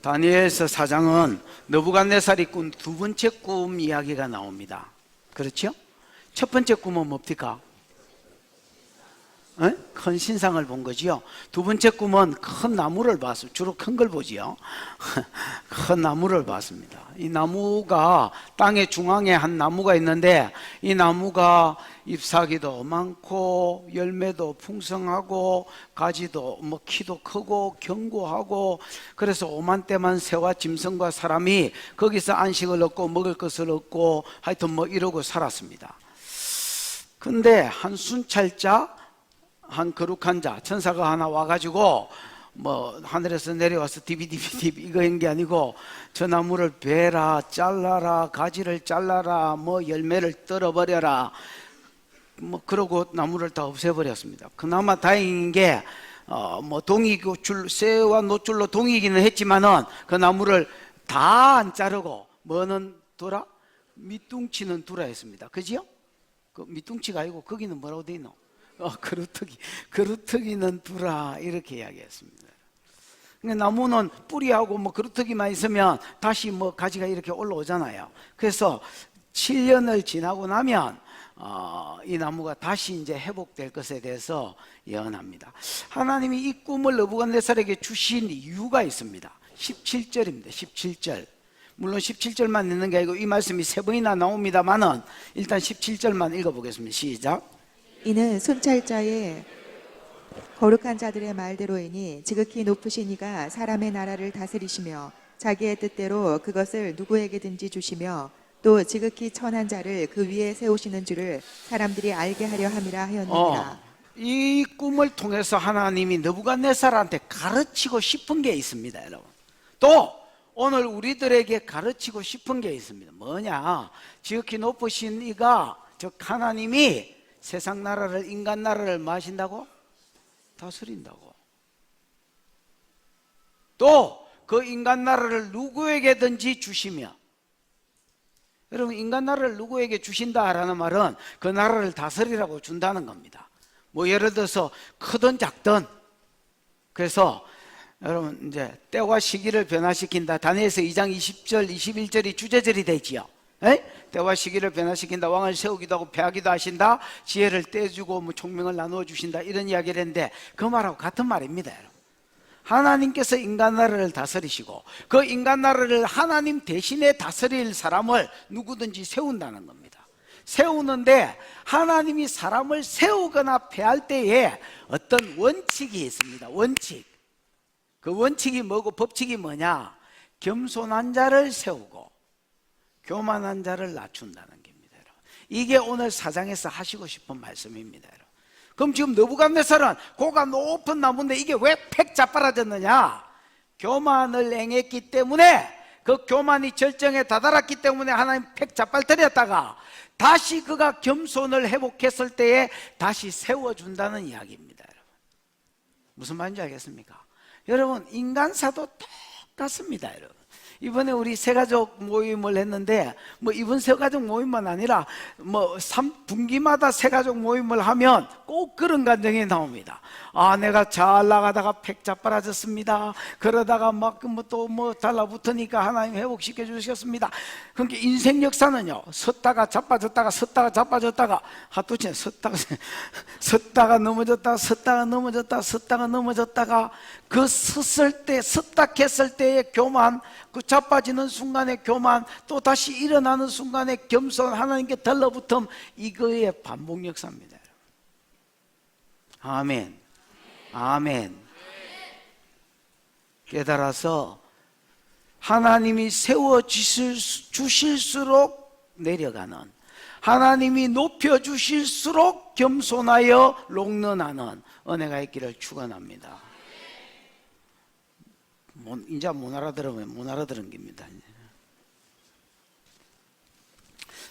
다니엘서 4장은 느부갓네살이 꾼 두 번째 꿈 이야기가 나옵니다. 그렇죠? 첫 번째 꿈은 뭡니까? 큰 신상을 본 거지요. 두 번째 꿈은 큰 나무를 봤습니다. 주로 큰 걸 보지요. 큰 나무를 봤습니다. 이 나무가 땅의 중앙에 한 나무가 있는데 이 나무가 잎사귀도 많고 열매도 풍성하고 가지도 키도 크고 견고하고 그래서 오만때만 새와 짐승과 사람이 거기서 안식을 얻고 먹을 것을 얻고 하여튼 이러고 살았습니다. 근데 한 순찰자, 한 거룩한 자, 천사가 하나 와가지고 하늘에서 내려와서 디비디비디비 이거 한 게 아니고 저 나무를 베라, 잘라라, 가지를 잘라라, 열매를 떨어버려라, 그러고 나무를 다 없애버렸습니다. 그나마 다행인 게 동이줄, 새와 노줄로 동이기는 했지만은 그 나무를 다 안 자르고 뭐는 두라? 밑둥치는 두라 했습니다. 그지요? 그 밑둥치가 아니고 거기는 뭐라고 돼 있노? 그루터기는 두라 이렇게 이야기했습니다. 그러니까 나무는 뿌리하고 그루터기만 있으면 다시 가지가 이렇게 올라오잖아요. 그래서 7년을 지나고 나면 이 나무가 다시 이제 회복될 것에 대해서 예언합니다. 하나님이 이 꿈을 느부갓네살에게 주신 이유가 있습니다. 17절입니다. 17절. 물론 17절만 있는 게 아니고 이 말씀이 세 번이나 나옵니다만은 일단 17절만 읽어보겠습니다. 시작. 이는 순찰자의 거룩한 자들의 말대로이니 지극히 높으신 이가 사람의 나라를 다스리시며 자기의 뜻대로 그것을 누구에게든지 주시며 또 지극히 천한 자를 그 위에 세우시는 줄을 사람들이 알게 하려 함이라 하였느니라. 이 꿈을 통해서 하나님이 느부갓네살한테 가르치고 싶은 게 있습니다, 여러분. 또 오늘 우리들에게 가르치고 싶은 게 있습니다. 뭐냐? 지극히 높으신 이가, 즉 하나님이 세상 나라를, 인간 나라를 뭐 하신다고? 다스린다고. 또 그 인간 나라를 누구에게든지 주시며, 여러분 인간 나라를 누구에게 주신다라는 말은 그 나라를 다스리라고 준다는 겁니다. 예를 들어서 크든 작든. 그래서 여러분 이제 때와 시기를 변화시킨다. 다니엘서 2장 20절 21절이 주제절이 되지요. 때와 시기를 변화시킨다. 왕을 세우기도 하고 패하기도 하신다. 지혜를 떼주고 총명을 나누어 주신다. 이런 이야기를 했는데 그 말하고 같은 말입니다, 여러분. 하나님께서 인간 나라를 다스리시고 그 인간 나라를 하나님 대신에 다스릴 사람을 누구든지 세운다는 겁니다. 세우는데 하나님이 사람을 세우거나 패할 때에 어떤 원칙이 있습니다. 원칙. 그 원칙이 뭐고 법칙이 뭐냐? 겸손한 자를 세우고 교만한 자를 낮춘다는 겁니다, 여러분. 이게 오늘 사장에서 하시고 싶은 말씀입니다, 여러분. 그럼 지금 느부갓네살은 고가 높은 나무인데 이게 왜 팩 자빠라졌느냐? 교만을 행했기 때문에, 그 교만이 절정에 다다랐기 때문에 하나님 팩 자빨뜨렸다가 다시 그가 겸손을 회복했을 때에 다시 세워준다는 이야기입니다, 여러분. 무슨 말인지 알겠습니까? 여러분 인간사도 똑같습니다, 여러분. 이번에 우리 새가족 모임을 했는데 이번 새가족 모임만 아니라 3분기마다 새가족 모임을 하면 꼭 그런 감정이 나옵니다. 내가 잘 나가다가 팩 자빠라졌습니다. 그러다가 또 달라붙으니까 하나님 회복시켜 주셨습니다. 그러니까 인생 역사는요, 섰다가 자빠졌다가 섰다가 자빠졌다가 하뚜치 섰다가 넘어졌다가 섰다가 넘어졌다가 섰다가 넘어졌다가 그 섰을 때, 섰다 했을 때의 교만, 그 자빠지는 순간의 교만, 또 다시 일어나는 순간의 겸손, 하나님께 달라붙음, 이거의 반복 역사입니다. 아멘. 아멘. 깨달아서 하나님이 세워주실수록 내려가는, 하나님이 높여주실수록 겸손하여 롱런하는 은혜가 있기를 축원합니다. 이제 못 알아들으면 못 알아들은 겁니다.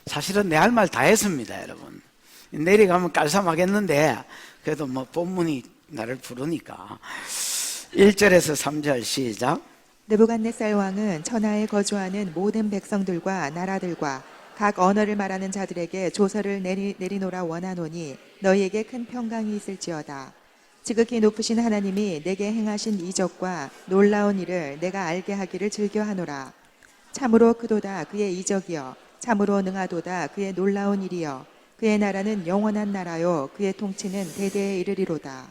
사실은 내 할 말 다 했습니다, 여러분. 내려가면 깔쌈하겠는데 그래도 본문이 나를 부르니까 1절에서 3절 시작. 느부갓네살 왕은 천하에 거주하는 모든 백성들과 나라들과 각 언어를 말하는 자들에게 조서를 내리노라 원하노니 너희에게 큰 평강이 있을지어다. 지극히 높으신 하나님이 내게 행하신 이적과 놀라운 일을 내가 알게 하기를 즐겨하노라. 참으로 크도다 그의 이적이여, 참으로 능하도다 그의 놀라운 일이여. 그의 나라는 영원한 나라요, 그의 통치는 대대에 이르리로다.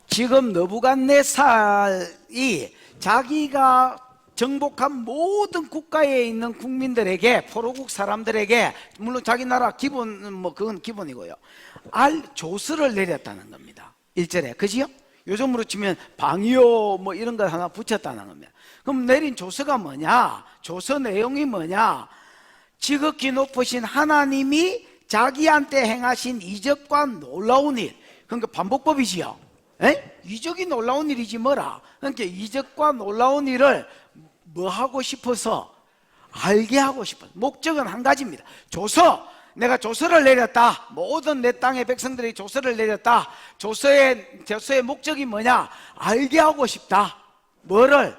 지금 느부갓네살이 자기가 정복한 모든 국가에 있는 국민들에게, 포로국 사람들에게, 물론 자기 나라 기본 뭐 그건 기본이고요, 조서를 내렸다는 겁니다. 1절에, 그지요? 요즘으로 치면 방위요 뭐 이런 걸 하나 붙였다는 겁니다. 그럼 내린 조서가 뭐냐? 조서 내용이 뭐냐? 지극히 높으신 하나님이 자기한테 행하신 이적과 놀라운 일, 그러니까 반복법이지요. 이적이 놀라운 일이지 뭐라. 그러니까 이적과 놀라운 일을 뭐 하고 싶어서, 알게 하고 싶어서. 목적은 한 가지입니다. 조서, 내가 조서를 내렸다. 모든 내 땅의 백성들이 조서를 내렸다. 조서의 목적이 뭐냐? 알게 하고 싶다. 뭐를?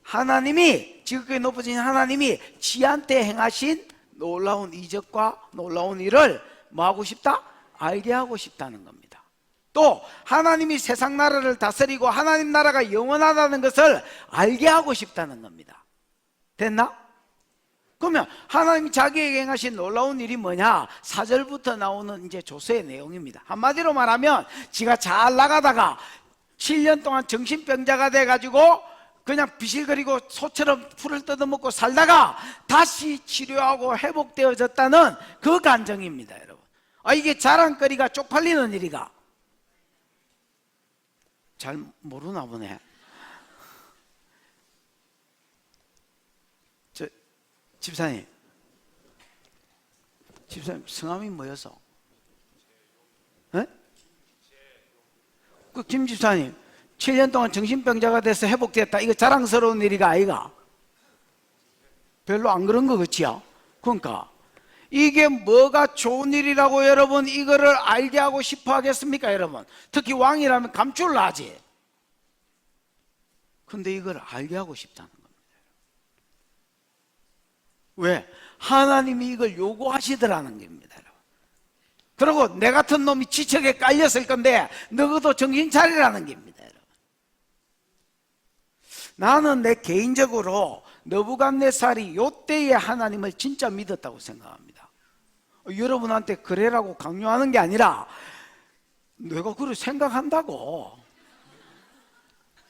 하나님이, 지극히 높으신 하나님이 지한테 행하신 놀라운 이적과 놀라운 일을 뭐 하고 싶다? 알게 하고 싶다는 겁니다. 또 하나님이 세상 나라를 다스리고 하나님 나라가 영원하다는 것을 알게 하고 싶다는 겁니다. 됐나? 그러면 하나님이 자기에게 행하신 놀라운 일이 뭐냐? 4절부터 나오는 이제 조서의 내용입니다. 한마디로 말하면 지가 잘 나가다가 7년 동안 정신병자가 돼가지고 그냥 비실거리고 소처럼 풀을 뜯어먹고 살다가 다시 치료하고 회복되어졌다는 그 감정입니다, 여러분. 이게 자랑거리가 쪽팔리는 일이가? 잘 모르나 보네. 집사님 성함이 뭐여서? 그 김 집사님 7년 동안 정신병자가 돼서 회복됐다, 이거 자랑스러운 일이가 아이가? 별로 안 그런 거 같지요? 그러니까 이게 뭐가 좋은 일이라고 여러분 이거를 알게 하고 싶어 하겠습니까, 여러분? 특히 왕이라면 감출라 하지. 근데 이걸 알게 하고 싶다는 겁니다. 왜? 하나님이 이걸 요구하시더라는 겁니다, 여러분. 그리고 내 같은 놈이 지척에 깔렸을 건데 너희도 정신 차리라는 겁니다, 여러분. 나는 내 개인적으로 느부갓네살이 요때에 하나님을 진짜 믿었다고 생각합니다. 여러분한테 그래라고 강요하는 게 아니라 내가 그걸 생각한다고.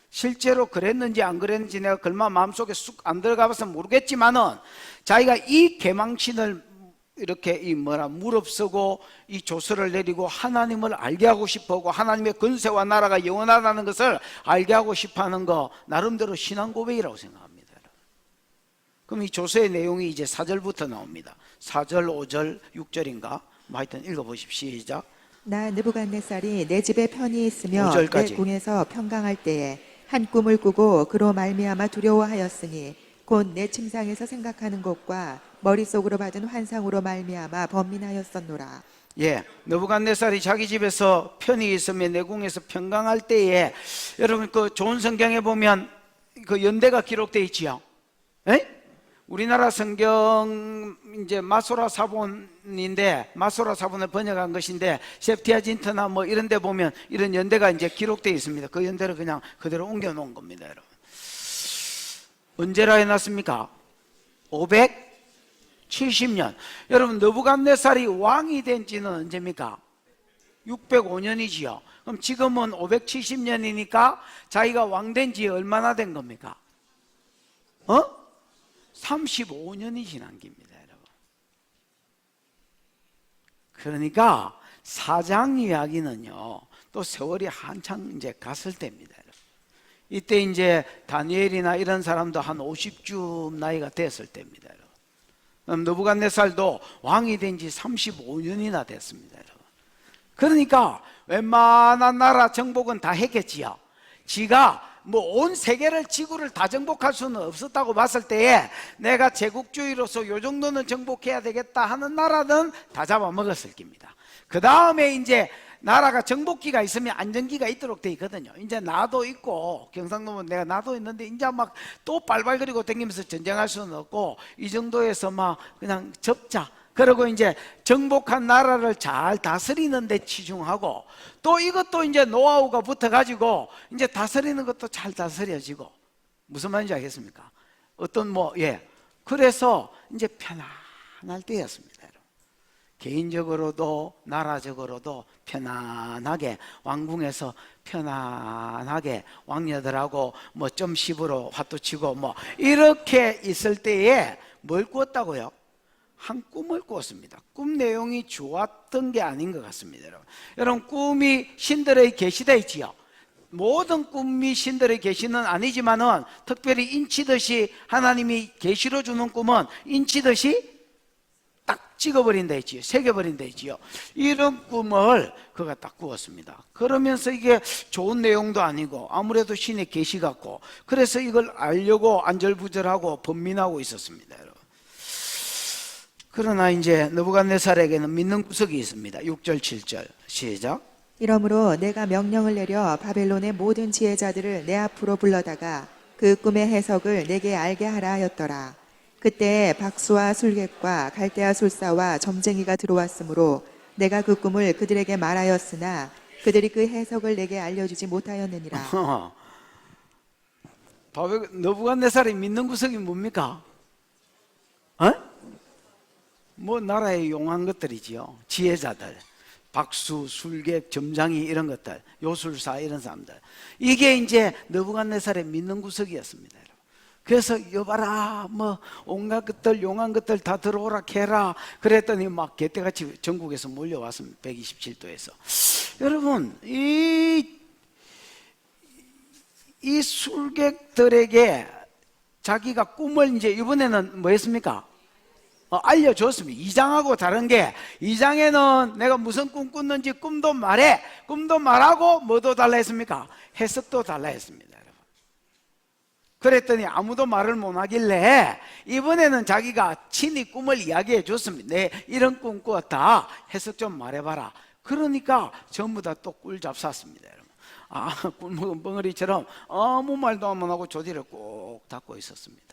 실제로 그랬는지 안 그랬는지 내가 글만 마음속에 쑥 안 들어가 봐서 모르겠지만은 자기가 이 계망신을 이렇게 무릅쓰고 이 조서를 내리고 하나님을 알게 하고 싶어하고 하나님의 권세와 나라가 영원하다는 것을 알게 하고 싶어하는 거 나름대로 신앙 고백이라고 생각합니다. 그럼 이 조서의 내용이 이제 4절부터 나옵니다. 4절, 5절, 6절인가? 뭐 하여튼 읽어보십시오. 시작. 나 느부갓네살이 내 집에 편히 있으며 5절까지. 내 궁에서 평강할 때에 한 꿈을 꾸고 그로 말미암아 두려워하였으니 곧 내 침상에서 생각하는 것과 머릿속으로 받은 환상으로 말미암아 번민하였었노라. 느부갓네살이 자기 집에서 편히 있으며 내 궁에서 평강할 때에, 여러분 그 좋은 성경에 보면 그 연대가 기록되어 있지요. 우리나라 성경 이제 마소라 사본인데 마소라 사본을 번역한 것인데 셉티아진트나 뭐 이런 데 보면 이런 연대가 이제 기록되어 있습니다. 그 연대를 그냥 그대로 옮겨 놓은 겁니다, 여러분. 언제라 해놨습니까? 570년. 여러분 느부갓네살이 왕이 된 지는 언제입니까? 605년이지요. 그럼 지금은 570년이니까 자기가 왕 된 지 얼마나 된 겁니까? 35년이 지난 겁니다, 여러분. 그러니까 사장 이야기는요, 또 세월이 한창 이제 갔을 때입니다, 여러분. 이때 이제 다니엘이나 이런 사람도 한 50쯤 나이가 됐을 때입니다, 여러분. 그럼 느부갓네살도 왕이 된 지 35년이나 됐습니다, 여러분. 그러니까 웬만한 나라 정복은 다 했겠지요. 지가 뭐 온 세계를, 지구를 다 정복할 수는 없었다고 봤을 때에 내가 제국주의로서 요 정도는 정복해야 되겠다 하는 나라는 다 잡아먹었을 겁니다. 그 다음에 이제 나라가 정복기가 있으면 안정기가 있도록 돼 있거든요. 이제 나도 있고, 경상도면 내가 나도 있는데 이제 막 또 빨빨거리고 다니면서 전쟁할 수는 없고 이 정도에서 막 그냥 접자, 그리고 이제 정복한 나라를 잘 다스리는 데 치중하고, 또 이것도 이제 노하우가 붙어가지고 이제 다스리는 것도 잘 다스려지고. 무슨 말인지 알겠습니까? 어떤 그래서 이제 편안할 때였습니다. 여러분. 개인적으로도 나라적으로도 편안하게, 왕궁에서 편안하게 왕녀들하고 좀 10으로 화도 치고 이렇게 있을 때에 뭘 꾸었다고요? 한 꿈을 꾸었습니다. 꿈 내용이 좋았던 게 아닌 것 같습니다. 여러분, 꿈이 신들의 계시되 있지요. 모든 꿈이 신들의 계시는 아니지만은 특별히 인치듯이 하나님이 계시로 주는 꿈은 인치듯이 딱 찍어버린다 했지요. 새겨버린다 했지요. 이런 꿈을 그가 딱 꾸었습니다. 그러면서 이게 좋은 내용도 아니고 아무래도 신의 계시 같고, 그래서 이걸 알려고 안절부절하고 번민하고 있었습니다. 여러분. 그러나 이제 느부갓네살에게는 믿는 구석이 있습니다. 6절 7절 시작. 이러므로 내가 명령을 내려 바벨론의 모든 지혜자들을 내 앞으로 불러다가 그 꿈의 해석을 내게 알게 하라 하였더라. 그때 박수와 술객과 갈대아 술사와 점쟁이가 들어왔으므로 내가 그 꿈을 그들에게 말하였으나 그들이 그 해석을 내게 알려주지 못하였느니라. 느부갓네살이 믿는 구석이 뭡니까? 나라에 용한 것들이지요. 지혜자들, 박수, 술객, 점장이 이런 것들, 요술사 이런 사람들. 이게 이제 느부갓네살의 믿는 구석이었습니다. 그래서 여봐라, 온갖 것들, 용한 것들 다 들어오라 해라. 그랬더니 막 개떼같이 전국에서 몰려왔습니다. 127도에서. 여러분, 이 술객들에게 자기가 꿈을 이제 이번에는 뭐 했습니까? 알려줬습니다. 2장하고 다른 게, 2장에는 내가 무슨 꿈 꿨는지 꿈도 말해, 꿈도 말하고 뭐도 달라 했습니까? 해석도 달라 했습니다. 여러분. 그랬더니 아무도 말을 못 하길래 이번에는 자기가 친히 꿈을 이야기해 줬습니다. 내 이런 꿈 꿨다, 해석 좀 말해봐라. 그러니까 전부 다 또 꿀 잡쌌습니다. 여러분. 꿀 먹은 벙어리처럼 아무 말도 안 하고 조지를 꼭 닫고 있었습니다.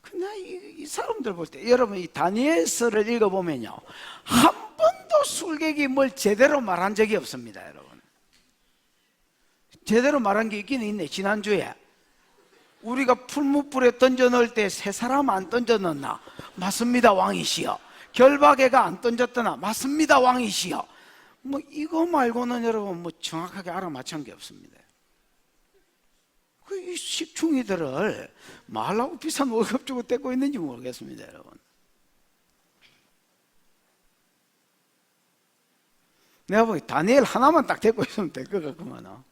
근데 이 사람들 볼 때, 여러분 이 다니엘서를 읽어보면요, 한 번도 술객이 뭘 제대로 말한 적이 없습니다. 여러분, 제대로 말한 게 있긴 있네. 지난주에 우리가 풀무불에 던져 넣을 때 세 사람 안 던져 넣나? 맞습니다, 왕이시여. 결박에가 안 던졌더나? 맞습니다, 왕이시여. 이거 말고는 여러분 정확하게 알아맞힌 게 없습니다. 이 식충이들을 말하고 비싼 월급 주고 떼고 있는지 모르겠습니다. 여러분, 내가 보기 다니엘 하나만 딱 데리고 있으면 될 것 같구만.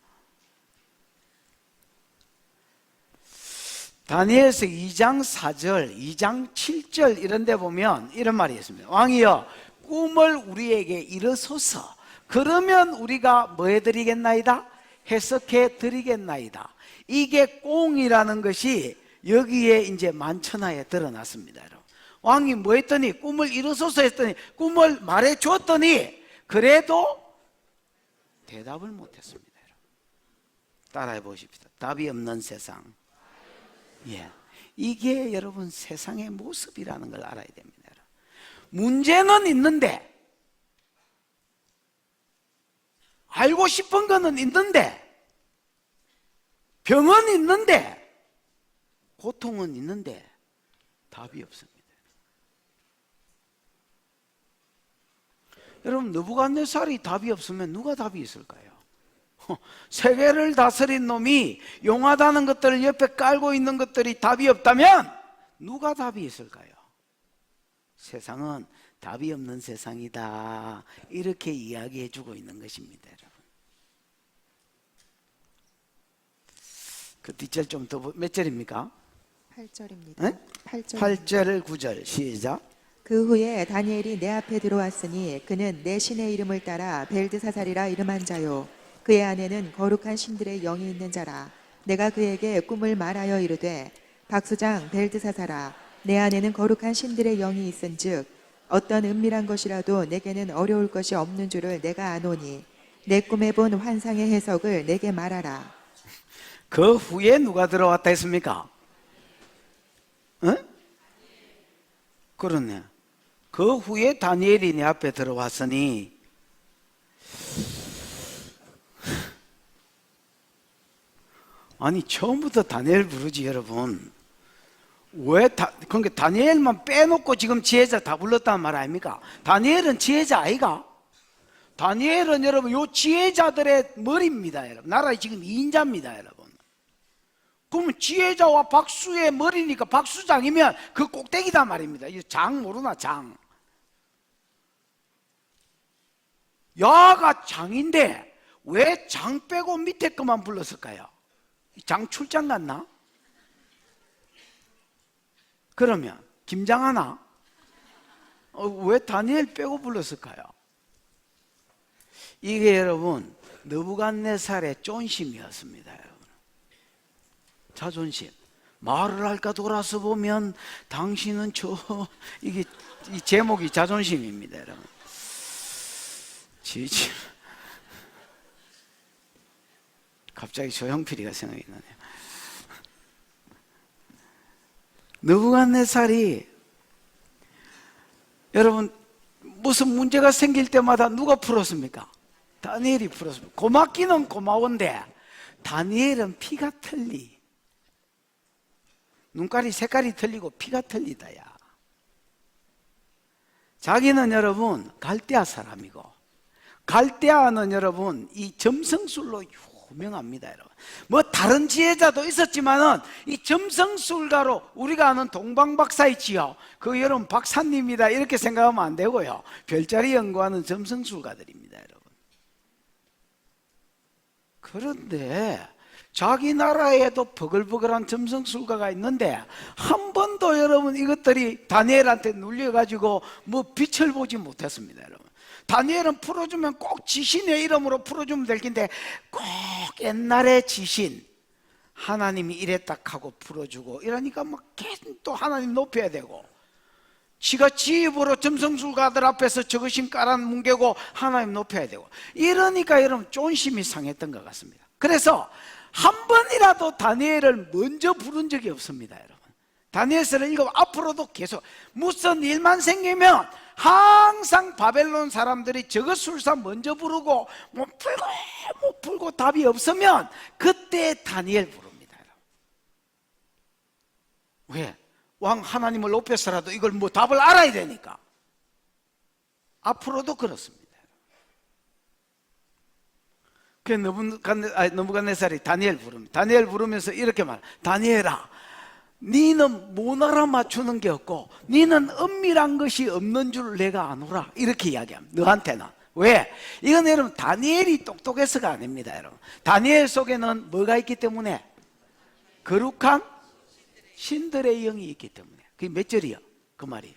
다니엘서 2장 4절, 2장 7절 이런 데 보면 이런 말이 있습니다. 왕이여, 꿈을 우리에게 이르소서. 그러면 우리가 뭐 해드리겠나이다? 해석해 드리겠나이다. 이게 꽁이라는 것이 여기에 이제 만천하에 드러났습니다. 여러분. 왕이 뭐 했더니 꿈을 이루소서 했더니 꿈을 말해 주었더니 그래도 대답을 못했습니다. 여러분. 따라해 보십시다. 답이 없는 세상. 이게 여러분 세상의 모습이라는 걸 알아야 됩니다. 여러분. 문제는 있는데, 알고 싶은 거는 있는데, 병은 있는데, 고통은 있는데 답이 없습니다. 여러분, 느부갓네살이 답이 없으면 누가 답이 있을까요? 세계를 다스린 놈이 용하다는 것들을 옆에 깔고 있는 것들이 답이 없다면 누가 답이 있을까요? 세상은 답이 없는 세상이다, 이렇게 이야기해 주고 있는 것입니다. 여러분. 그 뒷절 좀 더, 몇 절입니까? 8절입니다. 8절 9절 시작. 그 후에 다니엘이 내 앞에 들어왔으니 그는 내 신의 이름을 따라 벨드사살이라 이름한 자요, 그의 안에는 거룩한 신들의 영이 있는 자라. 내가 그에게 꿈을 말하여 이르되, 박수장 벨드사살아, 내 안에는 거룩한 신들의 영이 있은즉 어떤 은밀한 것이라도 내게는 어려울 것이 없는 줄을 내가 아노니 내 꿈에 본 환상의 해석을 내게 말하라. 그 후에 누가 들어왔다 했습니까? 그렇네. 그 후에 다니엘이 내 앞에 들어왔으니 아니 처음부터 다니엘 부르지 여러분. 그러니까 다니엘만 빼놓고 지금 지혜자 다 불렀단 말 아닙니까? 다니엘은 지혜자 아이가? 다니엘은 여러분 요 지혜자들의 머리입니다 여러분. 나라의 지금 2인자입니다 여러분. 그러면 지혜자와 박수의 머리니까 박수장이면 그 꼭대기다 말입니다. 이 장 모르나 장. 야가 장인데 왜 장 빼고 밑에 것만 불렀을까요? 장 출장 갔나? 그러면 김장하나? 왜 다니엘 빼고 불렀을까요? 이게 여러분 느부갓네살의 쫀심이었습니다 여러분. 자존심. 말을 할까 돌아서 보면 당신은 이게 이 제목이 자존심입니다 여러분. 지지. 갑자기 조용필이가 생각이 나네요. 느부갓네살이 여러분 무슨 문제가 생길 때마다 누가 풀었습니까? 다니엘이 풀었습니다. 고맙기는 고마운데 다니엘은 피가 틀리. 눈깔이 색깔이 틀리고 피가 틀리다 야. 자기는 여러분 갈대아 사람이고 갈대아는 여러분 이 점성술로 유명합니다 여러분. 뭐 다른 지혜자도 있었지만은 이 점성술가로 우리가 아는 동방박사 있지요. 그 여러분 박사님이다 이렇게 생각하면 안 되고요. 별자리 연구하는 점성술가들입니다 여러분. 그런데 자기 나라에도 버글버글한 점성술가가 있는데 한 번도 여러분 이것들이 다니엘한테 눌려가지고 뭐 빛을 보지 못했습니다 여러분. 다니엘은 풀어주면 꼭 지신의 이름으로 풀어주면 될 텐데 꼭 옛날의 지신 하나님이 이랬다 하고 풀어주고 이러니까 막 계속 또 하나님 높여야 되고 지가 지 입으로 점성술가들 앞에서 저것인 까란 뭉개고 하나님 높여야 되고 이러니까 여러분 쫀심이 상했던 것 같습니다. 그래서 한 번이라도 다니엘을 먼저 부른 적이 없습니다 여러분. 다니엘서를 읽어 앞으로도 계속 무슨 일만 생기면 항상 바벨론 사람들이 저것 술사 먼저 부르고 못 풀고 답이 없으면 그때 다니엘 부릅니다 여러분. 왜? 왕 하나님을 높여서라도 이걸 뭐 답을 알아야 되니까. 앞으로도 그렇습니다. 그 느부갓네살이 다니엘 부릅니다. 다니엘 부르면서 이렇게 말. 다니엘아, 니는 못 알아맞추는 게 없고 니는 은밀한 것이 없는 줄 내가 아노라. 이렇게 이야기합니다. 너한테는. 왜? 이건 여러분 다니엘이 똑똑해서가 아닙니다 여러분. 다니엘 속에는 뭐가 있기 때문에? 거룩한 신들의 영이 있기 때문에. 그게 몇 절이야? 그 말이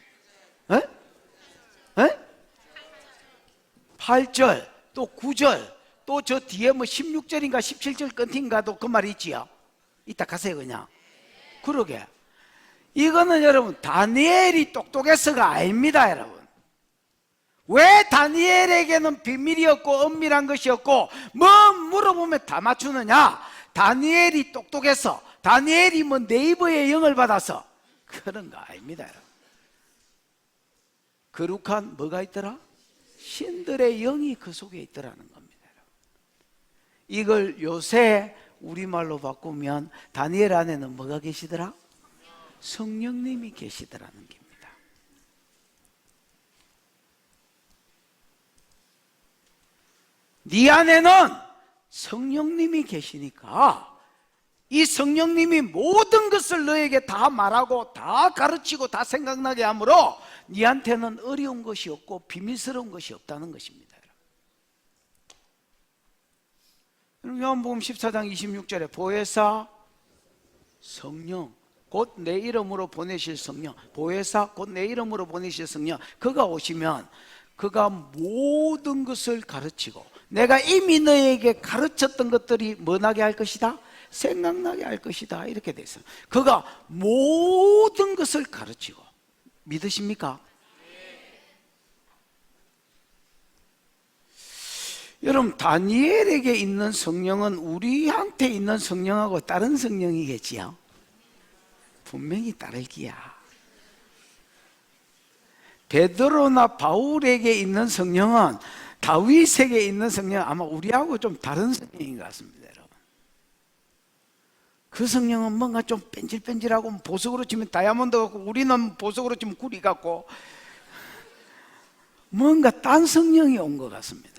8절 또 9절 또 저 뒤에 뭐 16절인가 17절 끝인가도 그 말이 있지요. 이따 가세요 그냥. 그러게 이거는 여러분 다니엘이 똑똑해서가 아닙니다 여러분. 왜 다니엘에게는 비밀이 없고 은밀한 것이 없고 뭐 물어보면 다 맞추느냐? 다니엘이 똑똑해서, 다니엘이 뭐 네이버의 영을 받아서 그런 거 아닙니다 여러분. 거룩한 뭐가 있더라? 신들의 영이 그 속에 있더라는 겁니다 여러분. 이걸 요새 우리말로 바꾸면 다니엘 안에는 뭐가 계시더라? 성령님이 계시더라는 겁니다. 네 안에는 성령님이 계시니까 이 성령님이 모든 것을 너에게 다 말하고 다 가르치고 다 생각나게 하므로 네한테는 어려운 것이 없고 비밀스러운 것이 없다는 것입니다. 요한복음 14장 26절에 보혜사 성령 곧 내 이름으로 보내실 성령, 보혜사 곧 내 이름으로 보내실 성령, 그가 오시면 그가 모든 것을 가르치고 내가 이미 너에게 가르쳤던 것들이 뭐 나게 할 것이다? 생각나게 할 것이다. 이렇게 돼 있어요. 그가 모든 것을 가르치고. 믿으십니까? 여러분 다니엘에게 있는 성령은 우리한테 있는 성령하고 다른 성령이겠지요? 분명히 다르기야. 베드로나 바울에게 있는 성령은 다윗에게 있는 성령은 아마 우리하고 좀 다른 성령인 것 같습니다, 여러분. 그 성령은 뭔가 좀 뺀질뺀질하고 보석으로 치면 다이아몬드 같고 우리는 보석으로 치면 구리 같고 뭔가 딴 성령이 온 것 같습니다.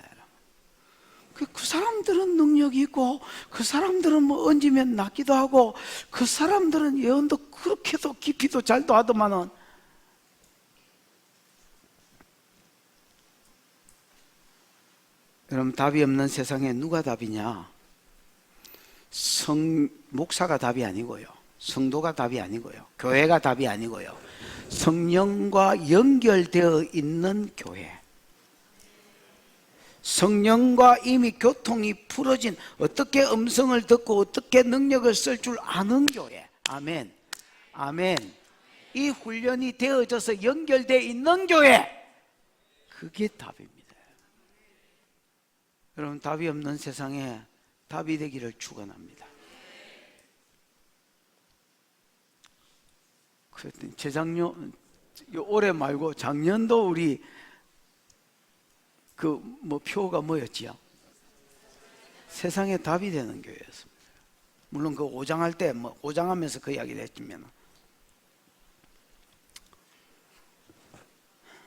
그 사람들은 능력이 있고 그 사람들은 뭐 얹으면 낫기도 하고 그 사람들은 예언도 그렇게도 깊이도 잘도 하더만은 여러분, 답이 없는 세상에 누가 답이냐? 목사가 답이 아니고요, 성도가 답이 아니고요, 교회가 답이 아니고요, 성령과 연결되어 있는 교회, 성령과 이미 교통이 풀어진, 어떻게 음성을 듣고 어떻게 능력을 쓸 줄 아는 교회. 아멘, 아멘. 이 훈련이 되어져서 연결되어 있는 교회, 그게 답입니다. 여러분, 답이 없는 세상에 답이 되기를 축원합니다. 재작년, 올해 말고 작년도 우리 표가 뭐였지요? 세상에 답이 되는 교회였습니다. 물론 그 오장할 때 오장하면서 그 이야기를 했지만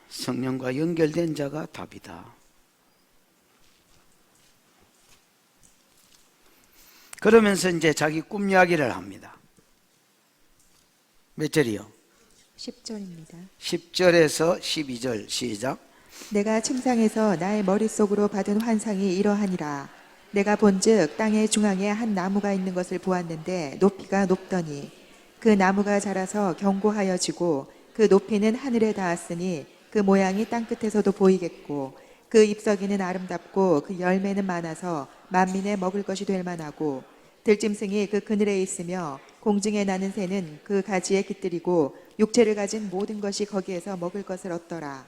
성령과 연결된 자가 답이다. 그러면서 이제 자기 꿈 이야기를 합니다. 몇 절이요? 10절입니다. 10절에서 12절 시작. 내가 침상에서 나의 머릿속으로 받은 환상이 이러하니라. 내가 본즉 땅의 중앙에 한 나무가 있는 것을 보았는데 높이가 높더니 그 나무가 자라서 견고하여지고 그 높이는 하늘에 닿았으니 그 모양이 땅끝에서도 보이겠고 그 잎사귀는 아름답고 그 열매는 많아서 만민의 먹을 것이 될 만하고 들짐승이 그 그늘에 있으며 공중에 나는 새는 그 가지에 깃들이고 육체를 가진 모든 것이 거기에서 먹을 것을 얻더라.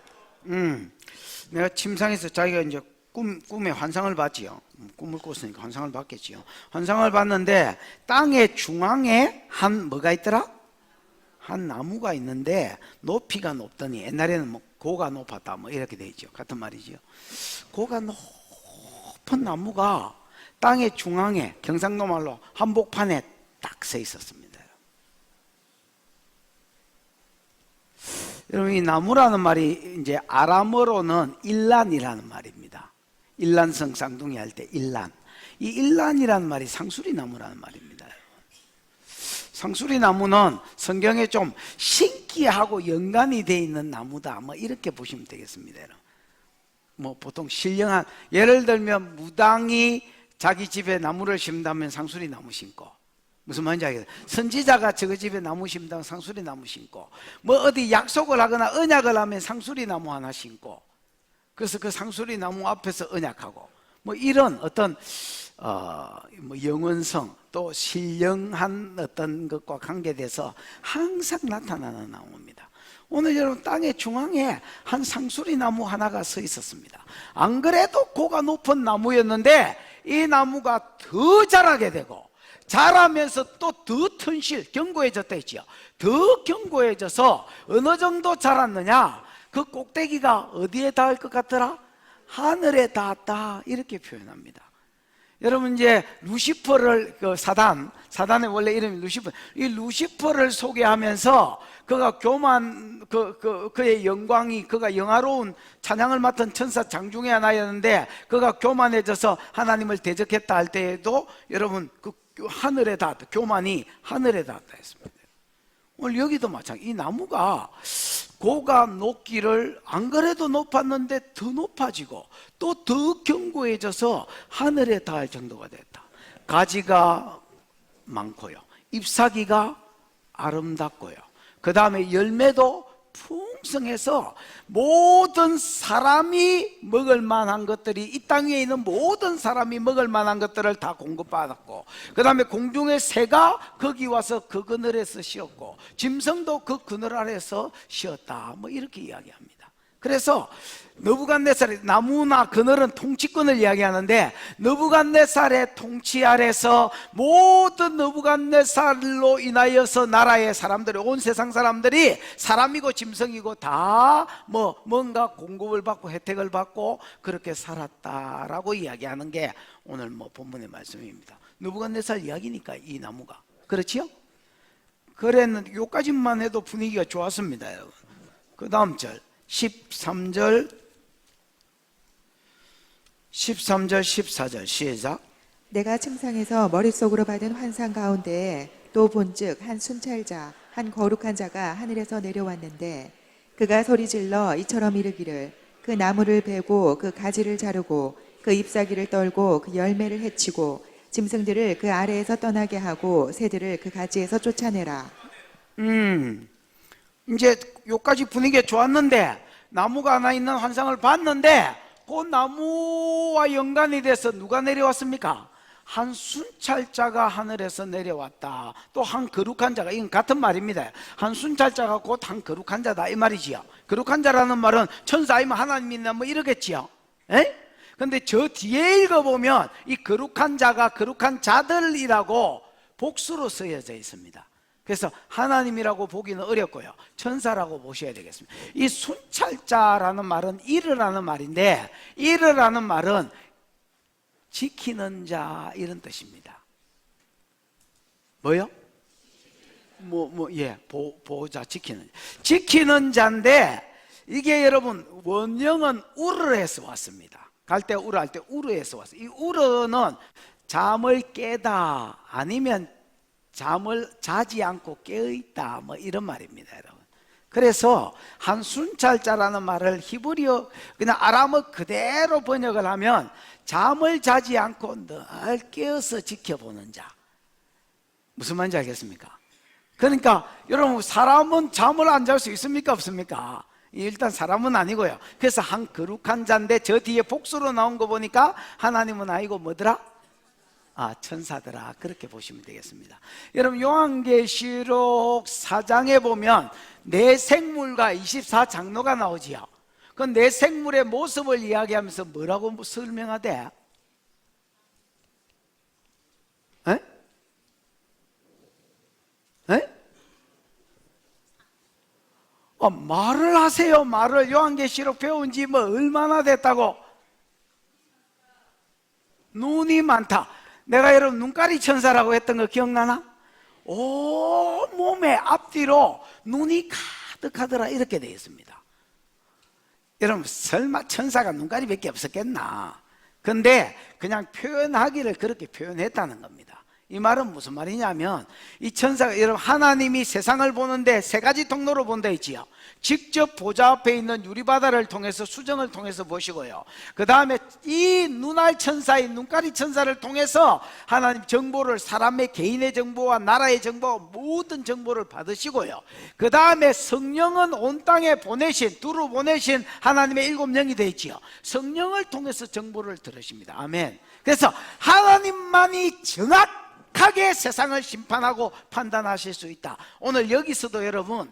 내가 침상에서 자기가 이제 꿈에 환상을 봤지요. 꿈을 꿨으니까 환상을 봤겠지요. 환상을 봤는데 땅의 중앙에 뭐가 있더라? 한 나무가 있는데 높이가 높더니, 옛날에는 뭐 고가 높았다 뭐 이렇게 돼 있죠. 같은 말이죠. 고가 높은 나무가 땅의 중앙에, 경상도 말로 한복판에 딱 서 있었습니다. 여러분, 이 나무라는 말이 이제 아람어로는 일란이라는 말입니다. 일란성 쌍둥이 할 때 일란. 이 일란이라는 말이 상수리 나무라는 말입니다. 상수리 나무는 성경에 좀 신기하고 연관이 되어 있는 나무다, 뭐 이렇게 보시면 되겠습니다. 뭐 보통 신령한, 예를 들면 무당이 자기 집에 나무를 심다면 상수리 나무 심고, 무슨 말인지 알겠어요? 선지자가 저거 집에 나무 심다면 상수리 나무 심고, 뭐 어디 약속을 하거나 언약을 하면 상수리 나무 하나 심고, 그래서 그 상수리 나무 앞에서 언약하고, 뭐 이런 어떤 뭐 영원성 또 신령한 어떤 것과 관계돼서 항상 나타나는 나무입니다. 오늘 여러분, 땅의 중앙에 한 상수리 나무 하나가 서 있었습니다. 안 그래도 고가 높은 나무였는데 이 나무가 더 자라게 되고, 자라면서 또 더 튼실, 견고해졌다 했지요. 더 견고해져서 어느 정도 자랐느냐, 그 꼭대기가 어디에 닿을 것 같더라? 하늘에 닿았다, 이렇게 표현합니다. 여러분, 이제 루시퍼를, 사단의 원래 이름이 루시퍼, 이 루시퍼를 소개하면서 그가 그의 영광이, 그가 영화로운 찬양을 맡은 천사 장중에 하나였는데 그가 교만해져서 하나님을 대적했다 할 때에도 여러분, 그 하늘에 닿았다, 교만이 하늘에 닿았다 했습니다. 오늘 여기도 마찬가지, 이 나무가 고가 높기를 안 그래도 높았는데 더 높아지고 또 더 견고해져서 하늘에 닿을 정도가 됐다. 가지가 많고요, 잎사귀가 아름답고요, 그 다음에 열매도 풍성해서 모든 사람이 먹을 만한 것들이, 이 땅 위에 있는 모든 사람이 먹을 만한 것들을 다 공급받았고, 그 다음에 공중의 새가 거기 와서 그 그늘에서 쉬었고 짐승도 그 그늘 아래서 쉬었다, 뭐 이렇게 이야기합니다. 그래서 느부갓네살이, 나무나 그늘은 통치권을 이야기하는데 느부갓네살의 통치 아래서 모든 느부갓네살로 인하여서 나라의 사람들이, 온 세상 사람들이 사람이고 짐승이고 다 뭔가 공급을 받고 혜택을 받고 그렇게 살았다라고 이야기하는 게 오늘 본문의 말씀입니다. 느부갓네살 이야기니까 이 나무가 그렇지요? 그랬는데 요까지만 해도 분위기가 좋았습니다, 여러분. 그 다음 절 13절 14절 시작. 내가 침상에서 머릿속으로 받은 환상 가운데에 또 본즉 한 순찰자 한 거룩한 자가 하늘에서 내려왔는데 그가 소리질러 이처럼 이르기를 그 나무를 베고 그 가지를 자르고 그 잎사귀를 떨고 그 열매를 해치고 짐승들을 그 아래에서 떠나게 하고 새들을 그 가지에서 쫓아내라. 이제 요까지 분위기가 좋았는데 나무가 하나 있는 환상을 봤는데 그 나무와 연관이 돼서 누가 내려왔습니까? 한 순찰자가 하늘에서 내려왔다. 또 한 거룩한 자가, 이건 같은 말입니다. 한 순찰자가 곧 한 거룩한 자다 이 말이지요. 거룩한 자라는 말은 천사 아니면 하나님이나 이러겠지요. 근데 저 뒤에 읽어보면 이 거룩한 자가 거룩한 자들이라고 복수로 쓰여져 있습니다. 그래서 하나님이라고 보기는 어렵고요, 천사라고 보셔야 되겠습니다. 이 순찰자라는 말은 이르라는 말인데, 이르라는 말은 지키는 자 이런 뜻입니다. 뭐요? 보호자, 지키는 자인데, 이게 여러분 원형은 우르에서 왔습니다. 갈 때 우르 할 때 우르에서 왔어요. 이 우르는 잠을 깨다 아니면 잠을 자지 않고 깨어있다 이런 말입니다, 여러분. 그래서 한 순찰자라는 말을 히브리어 그냥 아람어 그대로 번역을 하면 잠을 자지 않고 늘 깨어서 지켜보는 자. 무슨 말인지 알겠습니까? 그러니까 여러분, 사람은 잠을 안 잘 수 있습니까 없습니까? 일단 사람은 아니고요. 그래서 한 거룩한 자인데 저 뒤에 복수로 나온 거 보니까 하나님은 아니고 뭐더라? 천사더라, 그렇게 보시면 되겠습니다. 여러분, 요한계시록 4장에 보면 네 생물과 24장로가 나오지요. 그 네 생물의 모습을 이야기하면서 뭐라고 설명하대? 말을 하세요. 말을. 요한계시록 배운 지 얼마나 됐다고? 눈이 많다. 내가 여러분 눈가리 천사라고 했던 거 기억나나? 온 몸에 앞뒤로 눈이 가득하더라 이렇게 되어 있습니다. 여러분, 설마 천사가 눈가리 몇 개 없었겠나? 근데 그냥 표현하기를 그렇게 표현했다는 겁니다. 이 말은 무슨 말이냐면, 이 천사가, 여러분, 하나님이 세상을 보는데 세 가지 통로로 본다 했지요. 직접 보좌 앞에 있는 유리바다를 통해서, 수정을 통해서 보시고요, 그 다음에 이 눈알 천사인 눈가리 천사를 통해서 하나님 정보를, 사람의 개인의 정보와 나라의 정보, 모든 정보를 받으시고요, 그 다음에 성령은 온 땅에 보내신, 두루 보내신 하나님의 일곱 영이 되지요. 성령을 통해서 정보를 들으십니다. 아멘. 그래서 하나님만이 정확하게 세상을 심판하고 판단하실 수 있다. 오늘 여기서도 여러분,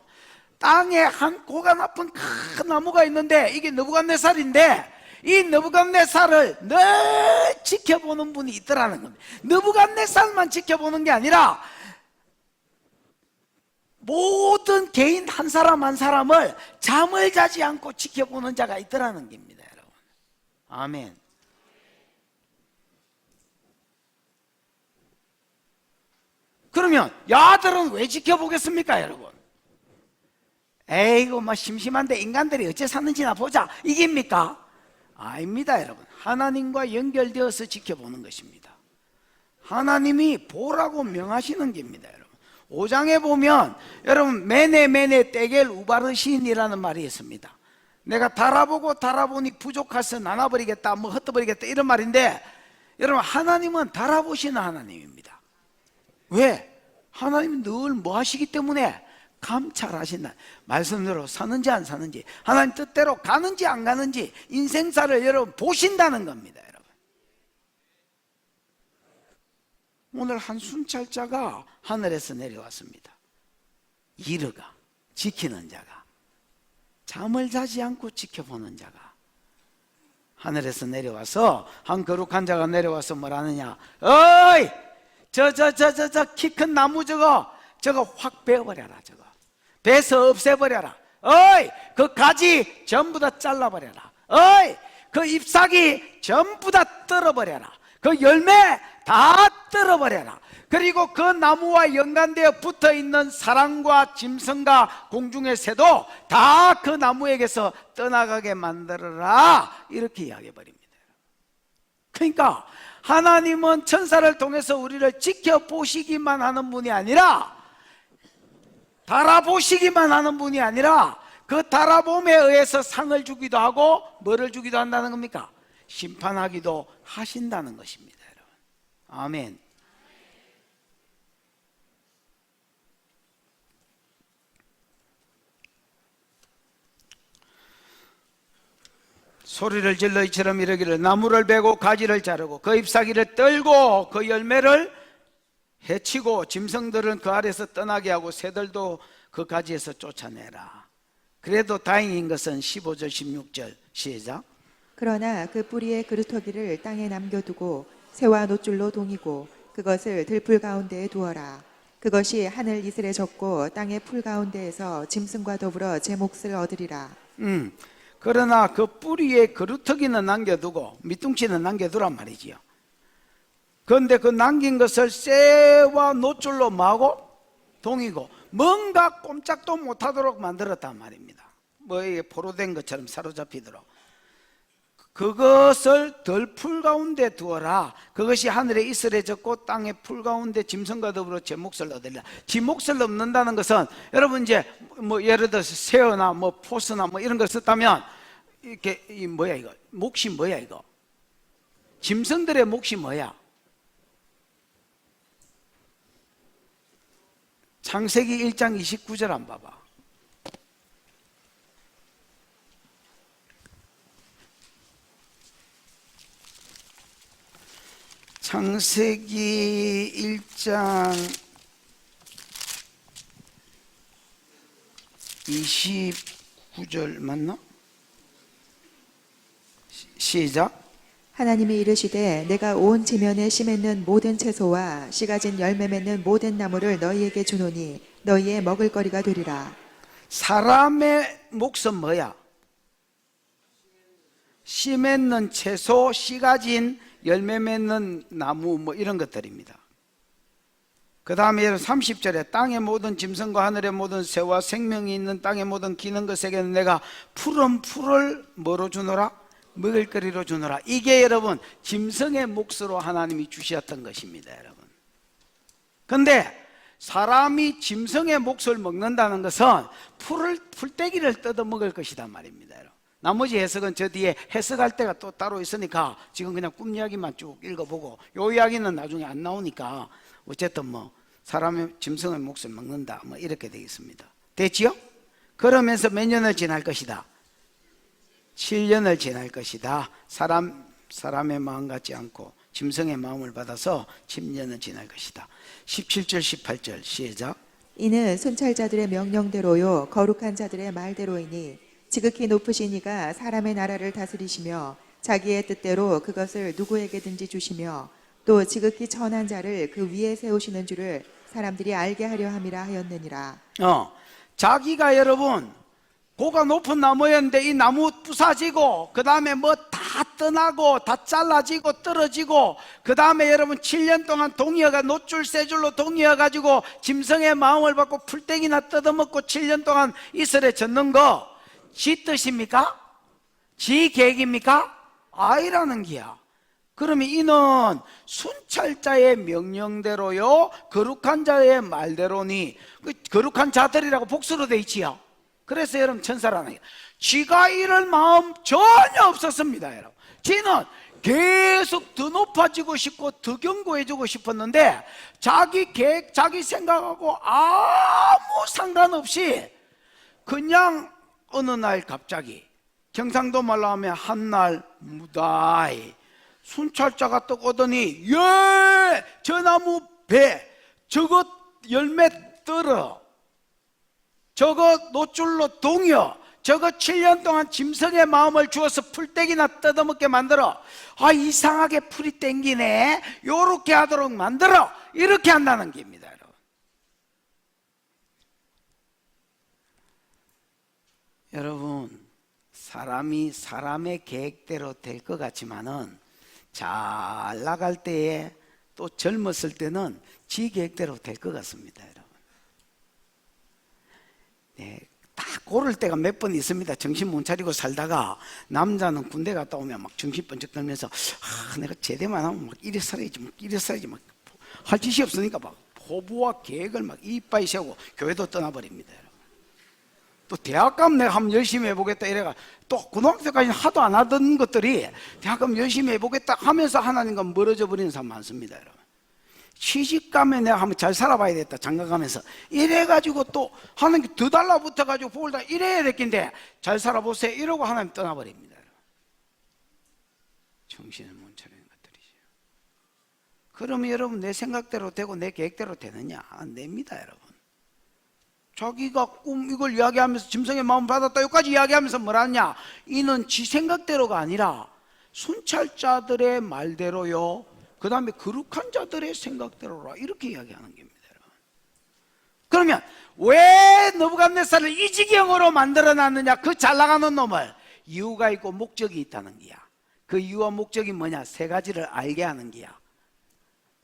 땅에 한 고가 높은 큰 나무가 있는데 이게 느부갓네살인데, 이 느부갓네살을 늘 지켜보는 분이 있더라는 겁니다. 느부갓네살만 지켜보는 게 아니라 모든 개인 한 사람 한 사람을 잠을 자지 않고 지켜보는 자가 있더라는 겁니다, 여러분. 아멘. 그러면 야들은 왜 지켜보겠습니까, 여러분? 에이고 심심한데 인간들이 어째 사는지나 보자, 이깁니까? 아닙니다, 여러분. 하나님과 연결되어서 지켜보는 것입니다. 하나님이 보라고 명하시는 겁니다, 여러분. 5장에 보면 여러분, 메네 떼겔 우바르신이라는 말이 있습니다. 내가 달아보니 부족해서 나눠버리겠다, 흩어버리겠다 이런 말인데, 여러분, 하나님은 달아보시는 하나님입니다. 왜? 하나님은 늘 뭐 하시기 때문에? 감찰하신다. 말씀대로 사는지 안 사는지, 하나님 뜻대로 가는지 안 가는지, 인생사를 여러분 보신다는 겁니다, 여러분. 오늘 한 순찰자가 하늘에서 내려왔습니다. 이르가, 지키는 자가. 잠을 자지 않고 지켜보는 자가 하늘에서 내려와서 한 거룩한 자가 내려와서 뭐라느냐, 어이 저 키 큰 나무 저거 확 베어버려라. 저거 베서 없애버려라. 어이 그 가지 전부 다 잘라버려라. 어이 그 잎사귀 전부 다 떨어버려라. 그 열매 다 떨어버려라. 그리고 그 나무와 연관되어 붙어있는 사람과 짐승과 공중의 새도 다 그 나무에게서 떠나가게 만들어라. 이렇게 이야기해버립니다. 그러니까 하나님은 천사를 통해서 우리를 지켜보시기만 하는 분이 아니라, 달아보시기만 하는 분이 아니라 그 달아봄에 의해서 상을 주기도 하고 뭐를 주기도 한다는 겁니까? 심판하기도 하신다는 것입니다. 여러분. 아멘. 소리를 질러 이처럼 이르기를 나무를 베고 가지를 자르고 그 잎사귀를 떨고 그 열매를 해치고 짐승들은 그 아래서 떠나게 하고 새들도 그 가지에서 쫓아내라. 그래도 다행인 것은 15절 16절 시작. 그러나 그 뿌리의 그루터기를 땅에 남겨두고 새와 노줄로 동이고 그것을 들풀 가운데에 두어라. 그것이 하늘 이슬에 젖고 땅의 풀 가운데에서 짐승과 더불어 제 몫을 얻으리라. 그러나 그 뿌리에 그루터기는 남겨두고 밑둥치는 남겨두란 말이지요. 그런데 그 남긴 것을 쇠와 노줄로 마고 동이고 뭔가 꼼짝도 못하도록 만들었단 말입니다. 뭐 이게 포로된 것처럼 사로잡히도록. 그것을 들풀 가운데 두어라. 그것이 하늘에 이슬에 젖고 땅의 풀 가운데 짐승과 더불어 제 몫을 얻으리라. 지 몫을 얻는다는 것은 여러분 이제 뭐 예를 들어서 새어나 뭐 포스나 뭐 이런 걸 썼다면 이렇게 이 뭐야 이거 몫이 뭐야 이거 짐승들의 몫이 뭐야? 창세기 1장 29절 한 봐봐. 창세기 1장 29절 맞나? 시작. 하나님이 이르시되 내가 온 지면에 씨 맺는 모든 채소와 씨 가진 열매 맺는 모든 나무를 너희에게 주노니 너희의 먹을거리가 되리라. 사람의 몫은 뭐야? 씨 맺는 채소, 씨 가진 열매 맺는 나무 뭐 이런 것들입니다. 그 다음에 30절에 땅의 모든 짐승과 하늘의 모든 새와 생명이 있는 땅의 모든 기는 것에게는 내가 푸른 풀을 뭐로 주노라? 먹을거리로 주노라. 이게 여러분 짐승의 몫으로 하나님이 주셨던 것입니다. 여러분. 근데 사람이 짐승의 몫을 먹는다는 것은 풀떼기를 뜯어 먹을 것이다 말입니다. 여러분. 나머지 해석은 저 뒤에 해석할 때가 또 따로 있으니까 지금 그냥 꿈 이야기만 쭉 읽어보고 요 이야기는 나중에 안 나오니까 어쨌든 뭐 사람의 짐승의 몫을 먹는다 뭐 이렇게 되겠습니다. 됐지요? 그러면서 몇 년을 지날 것이다? 7년을 지날 것이다. 사람의 마음 같지 않고 짐승의 마음을 받아서 10년을 지날 것이다. 17절 18절 시작. 이는 순찰자들의 명령대로요 거룩한 자들의 말대로이니 지극히 높으신 이가 사람의 나라를 다스리시며 자기의 뜻대로 그것을 누구에게든지 주시며 또 지극히 천한 자를 그 위에 세우시는 줄을 사람들이 알게 하려 함이라 하였느니라. 자기가 여러분 고가 높은 나무였는데 이 나무 부사지고 그 다음에 뭐 다 떠나고 다 잘라지고 떨어지고 그 다음에 여러분 7년 동안 동이어가 노줄 쇠줄로 동이어가지고 짐승의 마음을 받고 풀떼기나 뜯어먹고 7년 동안 이슬에 젖는 거 지 뜻입니까? 지 계획입니까? 아니라는 기야. 그러면 이는 순찰자의 명령대로요 거룩한 자의 말대로니 거룩한 자들이라고 복수로 돼 있지요. 그래서 여러분 천사라는 게 지가 이럴 마음 전혀 없었습니다. 여러분 지는 계속 더 높아지고 싶고 더 견고해지고 싶었는데 자기 계획 자기 생각하고 아무 상관없이 그냥 어느 날 갑자기 경상도 말로 하면 한날 무다이 순찰자가 떡 오더니 예! 저 나무 배 저것 열매 떨어 저거 노줄로 동여 저거 7년 동안 짐승의 마음을 주어서 풀떼기나 뜯어먹게 만들어. 아, 이상하게 풀이 땡기네, 요렇게 하도록 만들어. 이렇게 한다는 겁니다, 여러분. 여러분, 사람이 사람의 계획대로 될 것 같지만은 잘 나갈 때에 또 젊었을 때는 지 계획대로 될 것 같습니다, 여러분. 네, 딱 고를 때가 몇 번 있습니다. 정신 못 차리고 살다가 남자는 군대 갔다 오면 막 정신 번쩍 들면서 내가 제대만 하면 막 이래 살아야지, 막 이래 살아야지, 막 할 짓이 없으니까 막 포부와 계획을 막 이빠이 세우고 교회도 떠나버립니다, 여러분. 또 대학 가면 내가 한번 열심히 해보겠다 이래가 또 고등학교까지는 하도 안 하던 것들이 대학 가면 열심히 해보겠다 하면서 하나님과 멀어져 버리는 사람 많습니다, 여러분. 시집 가면 내가 한번 잘 살아봐야겠다 장가 가면서 이래가지고 또 하나님 더 달라붙어가지고 볼다 이래야 될 텐데 잘 살아보세요 이러고 하나님 떠나버립니다, 여러분. 정신을 못 차리는 것들이죠. 그러면 여러분 내 생각대로 되고 내 계획대로 되느냐? 안 됩니다, 여러분. 자기가 이걸 이야기하면서 짐승의 마음 받았다 여기까지 이야기하면서 뭐라냐? 이는 지 생각대로가 아니라 순찰자들의 말대로요, 그 다음에 거룩한 자들의 생각대로라, 이렇게 이야기하는 겁니다, 여러분. 그러면 왜 느부갓네살을 이 지경으로 만들어놨느냐? 그 잘나가는 놈을 이유가 있고 목적이 있다는 거야. 그 이유와 목적이 뭐냐? 세 가지를 알게 하는 거야.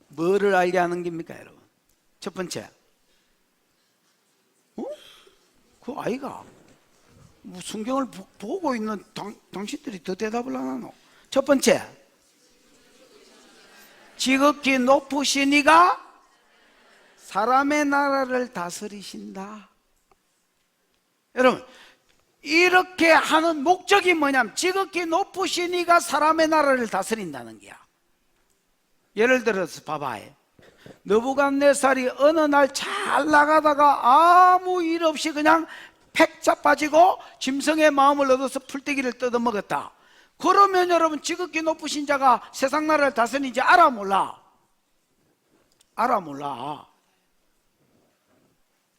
뭐를 알게 하는 겁니까, 여러분? 첫 번째, 그 아이가 뭐 성경을 보고 있는 당신들이 더 대답을 안 하노? 첫 번째, 지극히 높으신 이가 사람의 나라를 다스리신다. 여러분, 이렇게 하는 목적이 뭐냐면 지극히 높으신 이가 사람의 나라를 다스린다는 거야. 예를 들어서 봐봐. 느부갓네살이 어느 날 잘 나가다가 아무 일 없이 그냥 팩 자빠지고 짐승의 마음을 얻어서 풀떼기를 뜯어먹었다. 그러면 여러분 지극히 높으신 자가 세상 나라를 다스리는지 알아 몰라? 알아 몰라?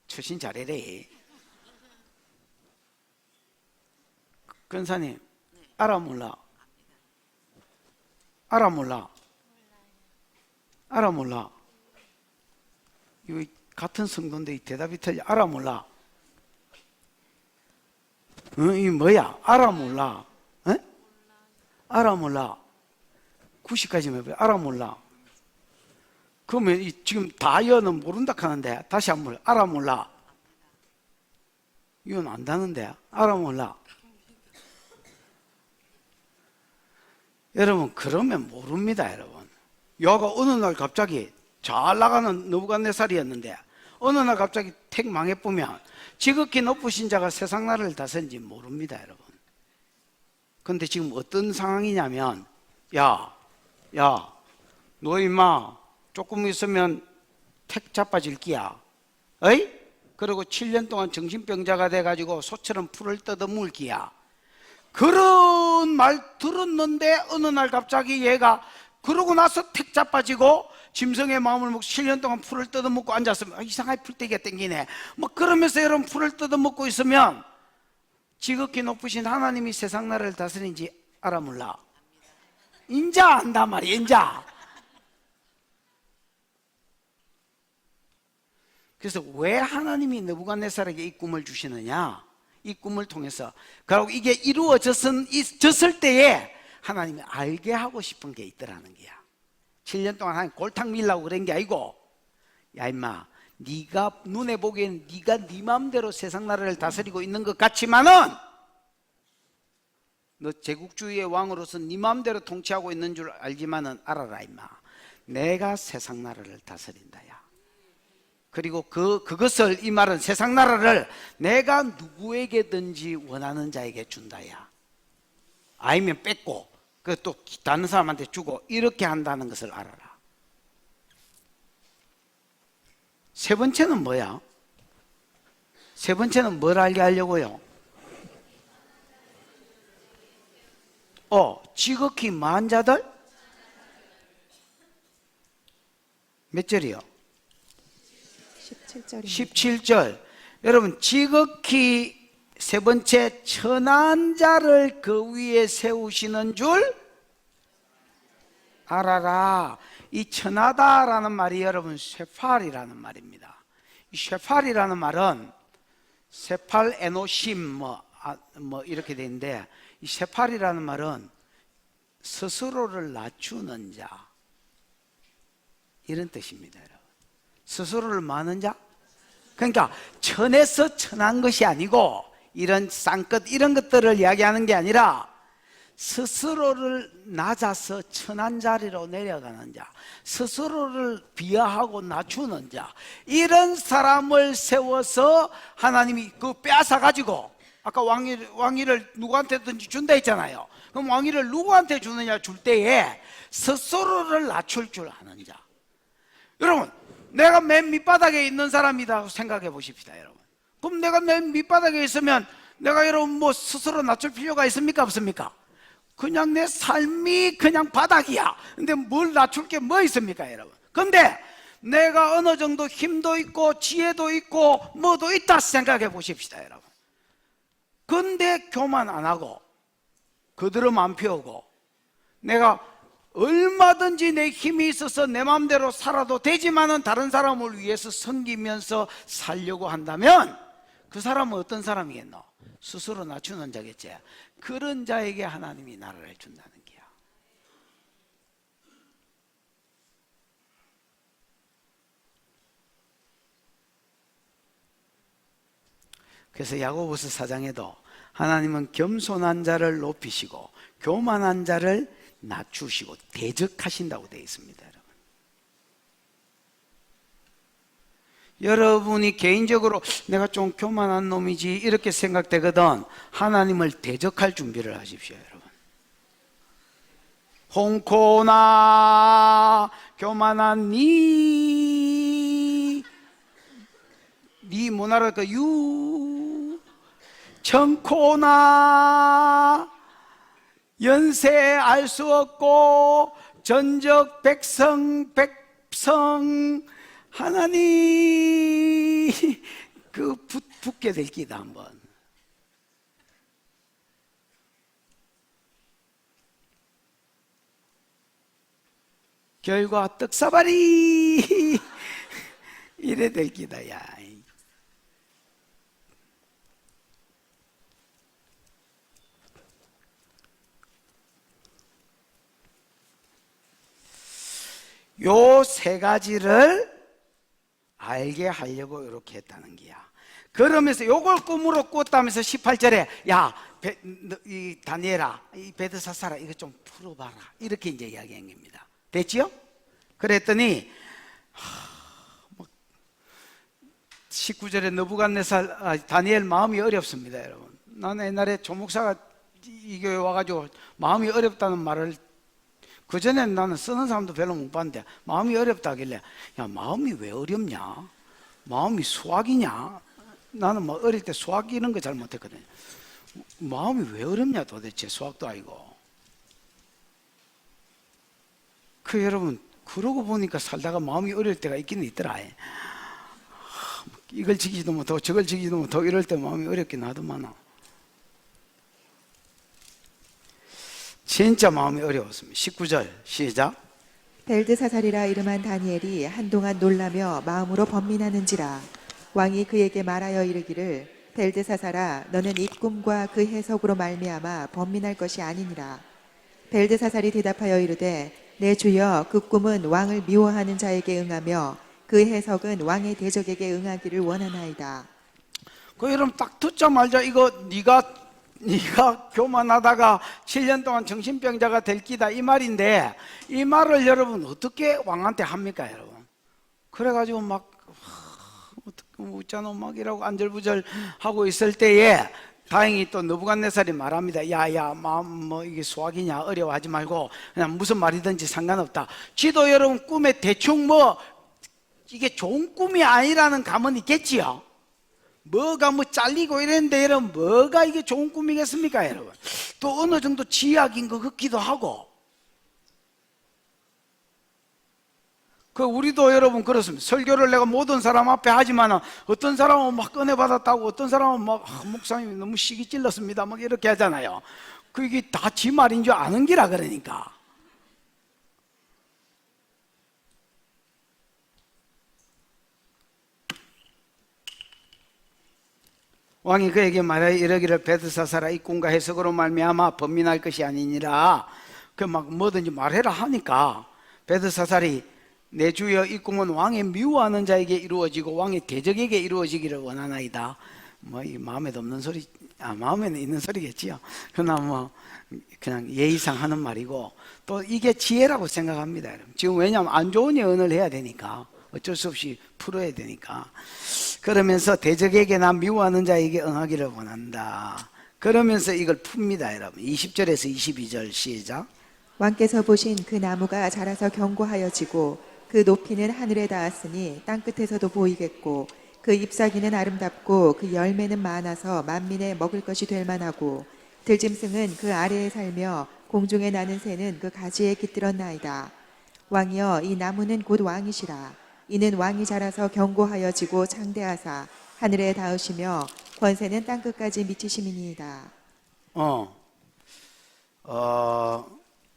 처신 잘해래. 근사님, 알아 몰라? 알아 몰라? 알아 몰라? 이거 같은 성도인데 이 대답이 틀려. 알아 몰라? 이 뭐야? 알아 몰라? 에? 알아 몰라? 90까지만 해봐요. 알아 몰라? 그러면 지금 다이어는 모른다 하는데 다시 한번 알아 몰라? 이건 안다는데 알아 몰라? 여러분 그러면 모릅니다, 여러분. 여가 어느 날 갑자기 잘 나가는 느부갓네살이었는데 어느 날 갑자기 택 망해보면 지극히 높으신 자가 세상 나라를 다스린지 모릅니다, 여러분. 근데 지금 어떤 상황이냐면 야 너 임마 조금 있으면 택 자빠질 끼야. 어이? 그리고 7년 동안 정신병자가 돼가지고 소처럼 풀을 뜯어물 끼야. 그런 말 들었는데 어느 날 갑자기 얘가 그러고 나서 택 자빠지고 짐승의 마음을 먹고 7년 동안 풀을 뜯어먹고 앉았으면 이상하게 풀떼기가 땡기네 뭐 그러면서 여러분 풀을 뜯어먹고 있으면 지극히 높으신 하나님이 세상 나라를 다스리는지 알아 몰라? 인자 안단 말이야. 인자. 그래서 왜 하나님이 느부갓네살에게 이 꿈을 주시느냐? 이 꿈을 통해서 그리고 이게 이루어졌을 때에 하나님이 알게 하고 싶은 게 있더라는 거야. 7년 동안 하나님 골탕 밀라고 그런 게 아니고 야 임마 네가 눈에 보기엔 네가 네 마음대로 세상 나라를 다스리고 있는 것 같지만은 너 제국주의의 왕으로서 네 마음대로 통치하고 있는 줄 알지만은 알아라 임마. 내가 세상 나라를 다스린다야. 그리고 그것을 이 말은 세상 나라를 내가 누구에게든지 원하는 자에게 준다야. 아니면 뺏고 또 다른 사람한테 주고 이렇게 한다는 것을 알아라. 세 번째는 뭐야? 세 번째는 뭘 알게 하려고요? 지극히 많은 자들? 몇 절이요? 17절입니다. 17절. 여러분 지극히 세 번째, 천한 자를 그 위에 세우시는 줄 알아라. 이 천하다라는 말이 여러분 쇠팔이라는 말입니다. 이 쇠팔이라는 말은 쇠팔 에노심 뭐 이렇게 돼 있는데, 이 쇠팔이라는 말은 스스로를 낮추는 자, 이런 뜻입니다. 여러분. 스스로를 많은 자. 그러니까 천에서 천한 것이 아니고 이런 쌍끝 이런 것들을 이야기하는 게 아니라 스스로를 낮아서 천한 자리로 내려가는 자, 스스로를 비하하고 낮추는 자, 이런 사람을 세워서 하나님이 그 빼앗아 가지고, 아까 왕위를 누구한테든지 준다 했잖아요. 그럼 왕위를 누구한테 주느냐, 줄 때에 스스로를 낮출 줄 아는 자. 여러분, 내가 맨 밑바닥에 있는 사람이다 생각해 보십시다. 여러분, 그럼 내가 맨 밑바닥에 있으면 내가 여러분 뭐 스스로 낮출 필요가 있습니까, 없습니까? 그냥 내 삶이 그냥 바닥이야. 근데 뭘 낮출 게 뭐 있습니까, 여러분? 근데 내가 어느 정도 힘도 있고 지혜도 있고 뭐도 있다 생각해 보십시다, 여러분. 근데 교만 안 하고 그들은 안 피우고 내가 얼마든지 내 힘이 있어서 내 마음대로 살아도 되지만은 다른 사람을 위해서 섬기면서 살려고 한다면 그 사람은 어떤 사람이겠노? 스스로 낮추는 자겠지. 그런 자에게 하나님이 나라를 준다는 거야. 그래서 야고보서 4장에도 하나님은 겸손한 자를 높이시고 교만한 자를 낮추시고 대적하신다고 되어 있습니다. 여러분이 개인적으로 내가 좀 교만한 놈이지 이렇게 생각되거든, 하나님을 대적할 준비를 하십시오. 여러분, 홍코나 교만한 니 뭐나라 유 청코나 연세 알 수 없고 전적 백성 하나님 그 붙게 될 기다. 한번 결과 떡사발이 이래 될 기다. 야, 요 세 가지를 알게 하려고 이렇게 했다는 거야. 그러면서 요걸 꿈으로 꿨다면서 18절에 야, 이 다니엘아, 이 베드사사라, 이거 좀 풀어봐라, 이렇게 이제 이야기한 겁니다. 됐지요? 그랬더니 19절에 느부갓네살 다니엘 마음이 어렵습니다. 여러분, 나는 옛날에 조목사가 이 교회 와가지고 마음이 어렵다는 말을, 그전엔 나는 쓰는 사람도 별로 못 봤는데 마음이 어렵다 하길래, 야, 마음이 왜 어렵냐? 마음이 수학이냐? 나는 뭐 어릴 때 수학 이런 거 잘 못했거든요. 마음이 왜 어렵냐 도대체, 수학도 아니고. 그 여러분, 그러고 보니까 살다가 마음이 어려울 때가 있기는 있더라. 이걸 지키지도 못하고 저걸 지키지도 못하고 이럴 때 마음이 어렵긴 하더만은. 진짜 마음이 어려웠습니다. 19절 시작. 벨드사살이라 이름한 다니엘이 한동안 놀라며 마음으로 번민하는지라 왕이 그에게 말하여 이르기를 벨드사살아, 너는 이 꿈과 그 해석으로 말미암아 번민할 것이 아니니라. 벨드사살이 대답하여 이르되 내 주여, 그 꿈은 왕을 미워하는 자에게 응하며 그 해석은 왕의 대적에게 응하기를 원하나이다. 그 여러분 딱 듣자마자 이거 네가 교만하다가 7년 동안 정신병자가 될 기다, 이 말인데, 이 말을 여러분 어떻게 왕한테 합니까, 여러분? 그래가지고 막 웃자노 막 이라고 안절부절 하고 있을 때에 다행히 또 느부갓네살이 말합니다. 야야, 마음 뭐 이게 수학이냐, 어려워하지 말고 그냥 무슨 말이든지 상관없다. 지도 여러분 꿈에 대충 뭐 이게 좋은 꿈이 아니라는 감은 있겠지요. 뭐가 뭐 잘리고 이랬는데 여러분, 뭐가 이게 좋은 꿈이겠습니까, 여러분? 또 어느 정도 지약인 것 같기도 하고. 그 우리도 여러분 그렇습니다. 설교를 내가 모든 사람 앞에 하지만 어떤 사람은 막 은혜받았다고, 어떤 사람은 막 목사님이 너무 시기 찔렀습니다 막 이렇게 하잖아요. 그게 다 지 말인 줄 아는 기라. 그러니까 왕이 그에게 말하여 이르기를 베드사사라 이 꿈과 해석으로 말미암아 번민할 것이 아니니라. 그 막 뭐든지 말해라 하니까 베드사살이 내 주여 이 꿈은 왕의 미워하는 자에게 이루어지고 왕의 대적에게 이루어지기를 원하나이다. 뭐 이 마음에도 없는 소리, 마음에는 있는 소리겠지요. 그러나 뭐 그냥 예의상 하는 말이고 또 이게 지혜라고 생각합니다. 여러분. 지금 왜냐하면 안 좋은 예언을 해야 되니까 어쩔 수 없이 풀어야 되니까. 그러면서 대적에게나 미워하는 자에게 응하기를 원한다. 그러면서 이걸 풉니다. 여러분 20절에서 22절 시작. 왕께서 보신 그 나무가 자라서 견고하여지고 그 높이는 하늘에 닿았으니 땅끝에서도 보이겠고 그 잎사귀는 아름답고 그 열매는 많아서 만민의 먹을 것이 될 만하고 들짐승은 그 아래에 살며 공중에 나는 새는 그 가지에 깃들었나이다. 왕이여 이 나무는 곧 왕이시라. 이는 왕이 자라서 견고하여지고 창대하사 하늘에 닿으시며 권세는 땅끝까지 미치심이니이다.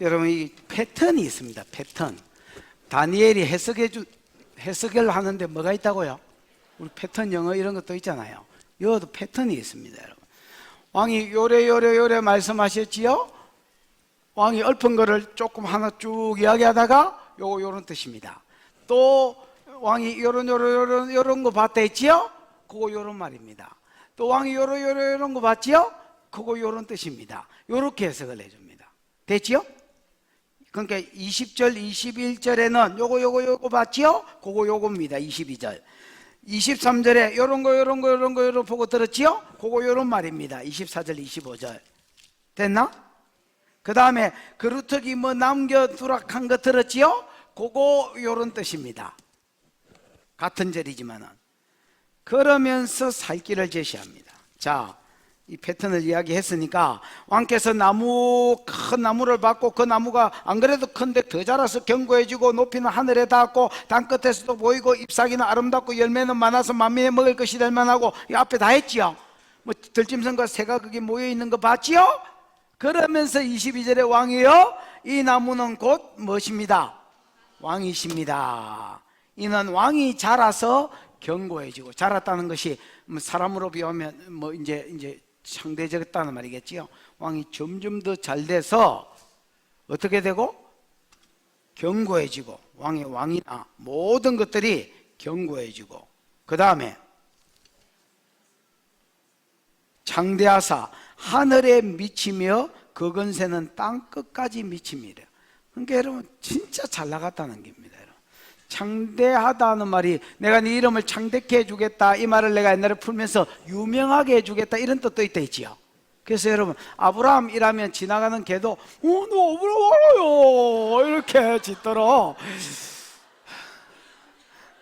여러분 이 패턴이 있습니다. 패턴. 다니엘이 해석을 하는데 뭐가 있다고요? 우리 패턴 영어 이런 것도 있잖아요. 여기도 패턴이 있습니다. 여러분. 왕이 요래 말씀하셨지요? 왕이 읊은 거를 조금 하나 쭉 이야기하다가 요런 뜻입니다. 또 왕이 요런 거 봤다 했지요? 그거 요런 말입니다. 또 왕이 요런 거 봤지요? 그거 요런 뜻입니다. 요렇게 해석을 해줍니다. 됐지요? 그러니까 20절, 21절에는 요거 봤지요? 그거 요겁니다. 22절. 23절에 요런 거 보고 들었지요? 그거 요런 말입니다. 24절, 25절. 됐나? 그 다음에 그루터기 뭐 남겨두라 한 거 들었지요? 그거 요런 뜻입니다. 같은 절이지만은. 그러면서 살 길을 제시합니다. 자, 이 패턴을 이야기했으니까 왕께서 큰 나무를 받고 그 나무가 안 그래도 큰데 더 자라서 견고해지고 높이는 하늘에 닿았고 땅끝에서도 보이고 잎사귀는 아름답고 열매는 많아서 만민의 먹을 것이 될 만하고 이 앞에 다 했지요. 뭐 들짐승과 새가 거기 모여 있는 거 봤지요? 그러면서 22절에 왕이요 이 나무는 곧 무엇입니다? 왕이십니다. 이는 왕이 자라서 견고해지고, 자랐다는 것이 사람으로 비하면 뭐 이제 상대적이었다는 말이겠지요. 왕이 점점 더 잘 돼서 어떻게 되고? 견고해지고, 왕이나 모든 것들이 견고해지고, 그 다음에 창대하사 하늘에 미치며 그 건세는 땅 끝까지 미칩니다. 그러니까 여러분 진짜 잘 나갔다는 겁니다. 창대하다는 말이 내가 네 이름을 창대케 해주겠다, 이 말을 내가 옛날에 풀면서 유명하게 해주겠다 이런 뜻도 있다 했지요. 그래서 여러분 아브라함이라면 지나가는 개도 너 아브라함 알아요 이렇게 짓도록.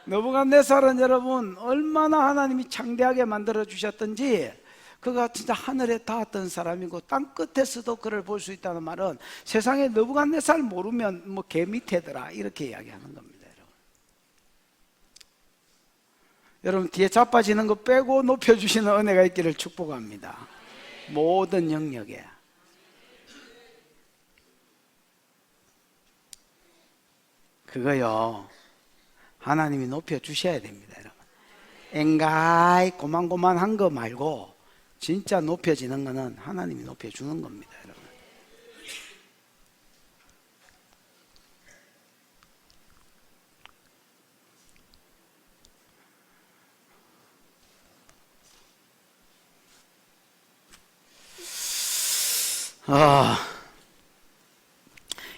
느부갓네살은 여러분 얼마나 하나님이 창대하게 만들어 주셨던지, 그가 진짜 하늘에 닿았던 사람이고 땅 끝에서도 그를 볼 수 있다는 말은 세상에 느부갓네살 모르면 뭐 개 밑에더라 이렇게 이야기하는 겁니다. 여러분 뒤에 자빠지는 거 빼고 높여주시는 은혜가 있기를 축복합니다. 모든 영역에. 그거요 하나님이 높여주셔야 됩니다. 여러분 엥가이 고만고만한 거 말고 진짜 높여지는 거는 하나님이 높여주는 겁니다. 여러분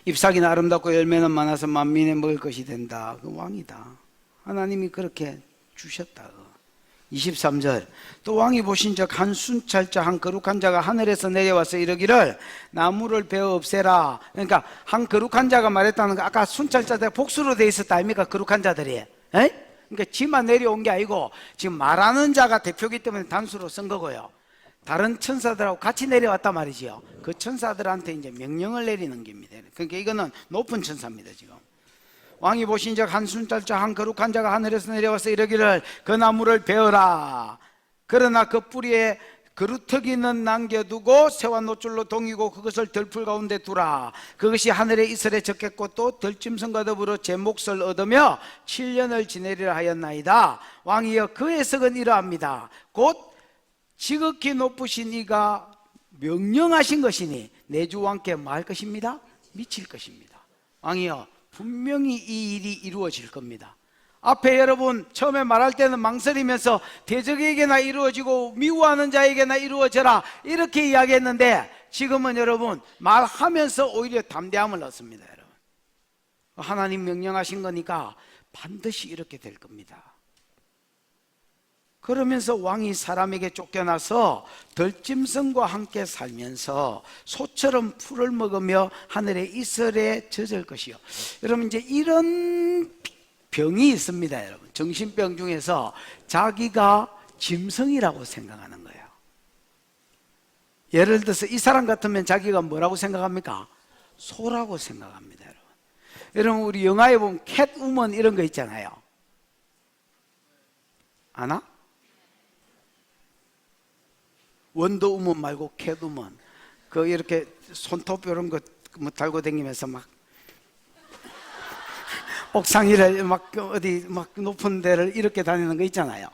잎사귀는 아름답고 열매는 많아서 만민의 먹을 것이 된다. 그 왕이다. 하나님이 그렇게 주셨다. 23절 또 왕이 보신 적 한 순찰자 한 거룩한 자가 하늘에서 내려와서 이르기를 나무를 베어 없애라. 그러니까 한 거룩한 자가 말했다는 거, 아까 순찰자들 복수로 돼 있었다 아닙니까? 거룩한 자들이. 에? 그러니까 지만 내려온 게 아니고 지금 말하는 자가 대표기 때문에 단수로 쓴 거고요. 다른 천사들하고 같이 내려왔단 말이지요. 그 천사들한테 이제 명령을 내리는 겁니다. 그러니까 이거는 높은 천사입니다. 지금 왕이 보신즉 한 순찰자 한 거룩한 자가 하늘에서 내려와서 이르기를 그 나무를 베어라. 그러나 그 뿌리에 그루터기는 남겨두고 새와 노줄로 동이고 그것을 들풀 가운데 두라. 그것이 하늘의 이슬에 적겠고 또 들짐승과 더불어 제 몫을 얻으며 7년을 지내리라 하였나이다. 왕이여 그 해석은 이러합니다. 곧 지극히 높으신 이가 명령하신 것이니 내 주 왕께 뭐 할 것입니다? 미칠 것입니다. 왕이여 분명히 이 일이 이루어질 겁니다. 앞에 여러분 처음에 말할 때는 망설이면서 대적에게나 이루어지고 미워하는 자에게나 이루어져라 이렇게 이야기했는데 지금은 여러분 말하면서 오히려 담대함을 얻습니다. 여러분 하나님 명령하신 거니까 반드시 이렇게 될 겁니다. 그러면서 왕이 사람에게 쫓겨나서 들짐승과 함께 살면서 소처럼 풀을 먹으며 하늘의 이슬에 젖을 것이요. 여러분 이제 이런 병이 있습니다. 여러분 정신병 중에서 자기가 짐승이라고 생각하는 거예요. 예를 들어서 이 사람 같으면 자기가 뭐라고 생각합니까? 소라고 생각합니다. 여러분 우리 영화에 보면 캣우먼 이런 거 있잖아요. 아나? 원더우먼 말고 캣우먼 그 이렇게 손톱 이런 거 뭐 달고 다니면서 막 옥상이를 막 어디 막 높은 데를 이렇게 다니는 거 있잖아요.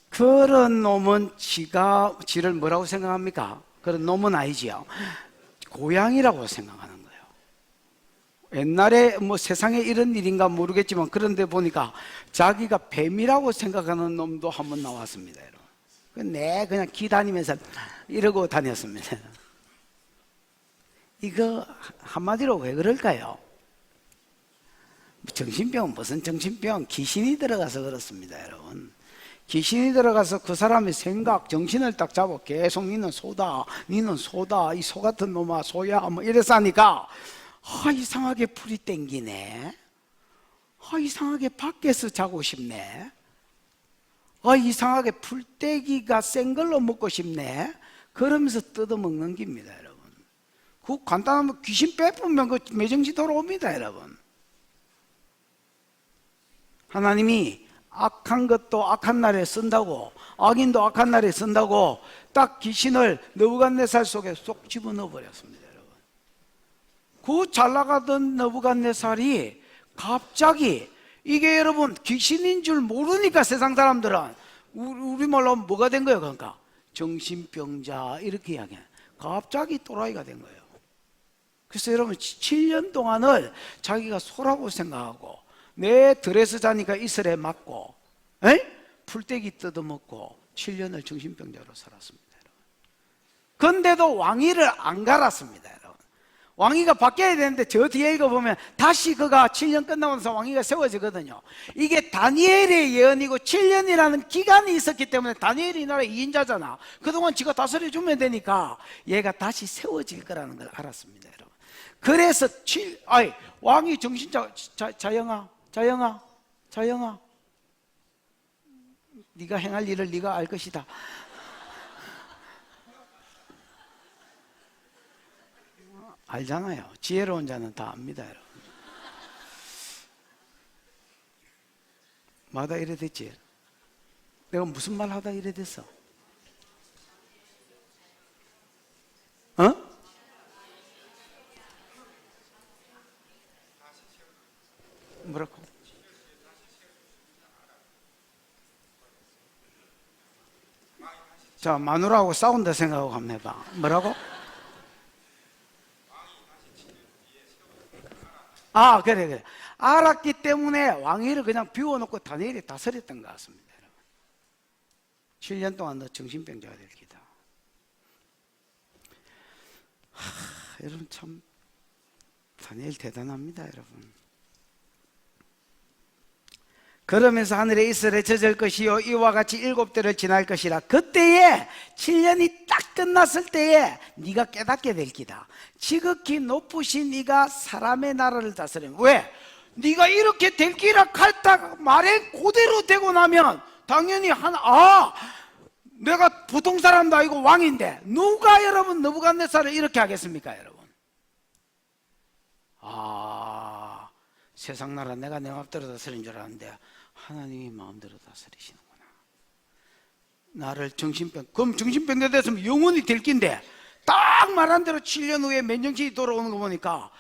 그런 놈은 지를 뭐라고 생각합니까? 그런 놈은 아니지요. 고양이라고 생각하는 거예요. 옛날에 뭐 세상에 이런 일인가 모르겠지만 그런데 보니까 자기가 뱀이라고 생각하는 놈도 한 번 나왔습니다. 그냥 기 다니면서 이러고 다녔습니다. 이거 한마디로 왜 그럴까요? 정신병은 무슨 정신병? 귀신이 들어가서 그렇습니다. 여러분 귀신이 들어가서 그 사람의 생각, 정신을 딱 잡아 계속 니는 소다, 니는 소다, 이 소 같은 놈아 소야 뭐 이래서 하니까 이상하게 풀이 땡기네, 이상하게 밖에서 자고 싶네, 이상하게 풀떼기가 센 걸로 먹고 싶네. 그러면서 뜯어먹는 겁니다. 여러분 그 간단하면 귀신 빼보면 그 매정시 돌아옵니다. 여러분 하나님이 악한 것도 악한 날에 쓴다고, 악인도 악한 날에 쓴다고 딱 귀신을 느부갓네살 속에 쏙 집어넣어 버렸습니다. 여러분 그 잘나가던 느부갓네살이 갑자기 이게 여러분 귀신인 줄 모르니까 세상 사람들은 우리말로 하면 뭐가 된 거예요? 그러니까 정신병자 이렇게 이야기해. 갑자기 또라이가 된 거예요. 그래서 여러분 7년 동안을 자기가 소라고 생각하고 내 들에서 자니까 이슬에 맞고 풀떼기 뜯어먹고 7년을 정신병자로 살았습니다. 그런데도 왕위를 안 갈았습니다. 왕위가 바뀌어야 되는데 저 뒤에 읽어보면 다시 그가 7년 끝나고 나서 왕위가 세워지거든요. 이게 다니엘의 예언이고 7년이라는 기간이 있었기 때문에 다니엘이 이 나라의 2인자잖아. 그동안 지가 다스려주면 되니까 얘가 다시 세워질 거라는 걸 알았습니다. 여러분 그래서 왕이 자영아 네가 행할 일을 네가 알 것이다. 알잖아요. 지혜로운 자는 다 압니다. 여러분 마다 이래 됐지? 내가 무슨 말 하다 이래 됐어? 뭐라고? 자, 마누라하고 싸운다 생각하고 한번 해봐. 뭐라고? 그래. 알았기 때문에 왕위를 그냥 비워놓고 다니엘이 다스렸던 것 같습니다. 7년 동안 너 정신병자가 될 기다. 여러분 참 다니엘 대단합니다. 여러분 그러면서 하늘에 이슬에 젖을 것이요 이와 같이 7대를 지날 것이라. 그때에 7년이 딱 끝났을 때에 네가 깨닫게 될 기다. 지극히 높으신 이가 사람의 나라를 다스리는. 왜? 네가 이렇게 될 기라 할다 말에 그대로 되고 나면 당연히 내가 보통 사람도 아니고 왕인데 누가 여러분 느부갓네살을 이렇게 하겠습니까? 여러분 세상 나라 내가 내 마음대로 다스리는 줄 알았는데 하나님이 마음대로 다스리시는구나. 나를 그럼 정신병자 됐으면 영원히 될 낀데 딱 말한 대로 7년 후에 맨정신이 돌아오는 거 보니까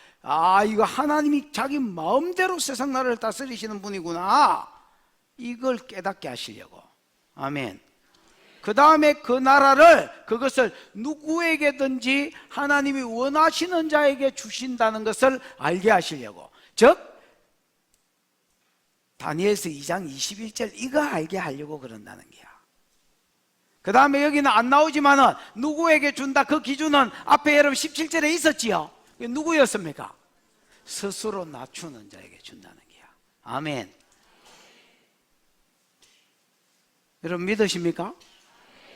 이거 하나님이 자기 마음대로 세상 나라를 다스리시는 분이구나. 이걸 깨닫게 하시려고. 아멘. 그 다음에 그 나라를, 그것을 누구에게든지 하나님이 원하시는 자에게 주신다는 것을 알게 하시려고. 즉 다니엘서 2장 21절 이거 알게 하려고 그런다는 거야. 그 다음에 여기는 안 나오지만은 누구에게 준다, 그 기준은 앞에 여러분 17절에 있었지요. 누구였습니까? 스스로 낮추는 자에게 준다는 거야. 아멘. 여러분 믿으십니까?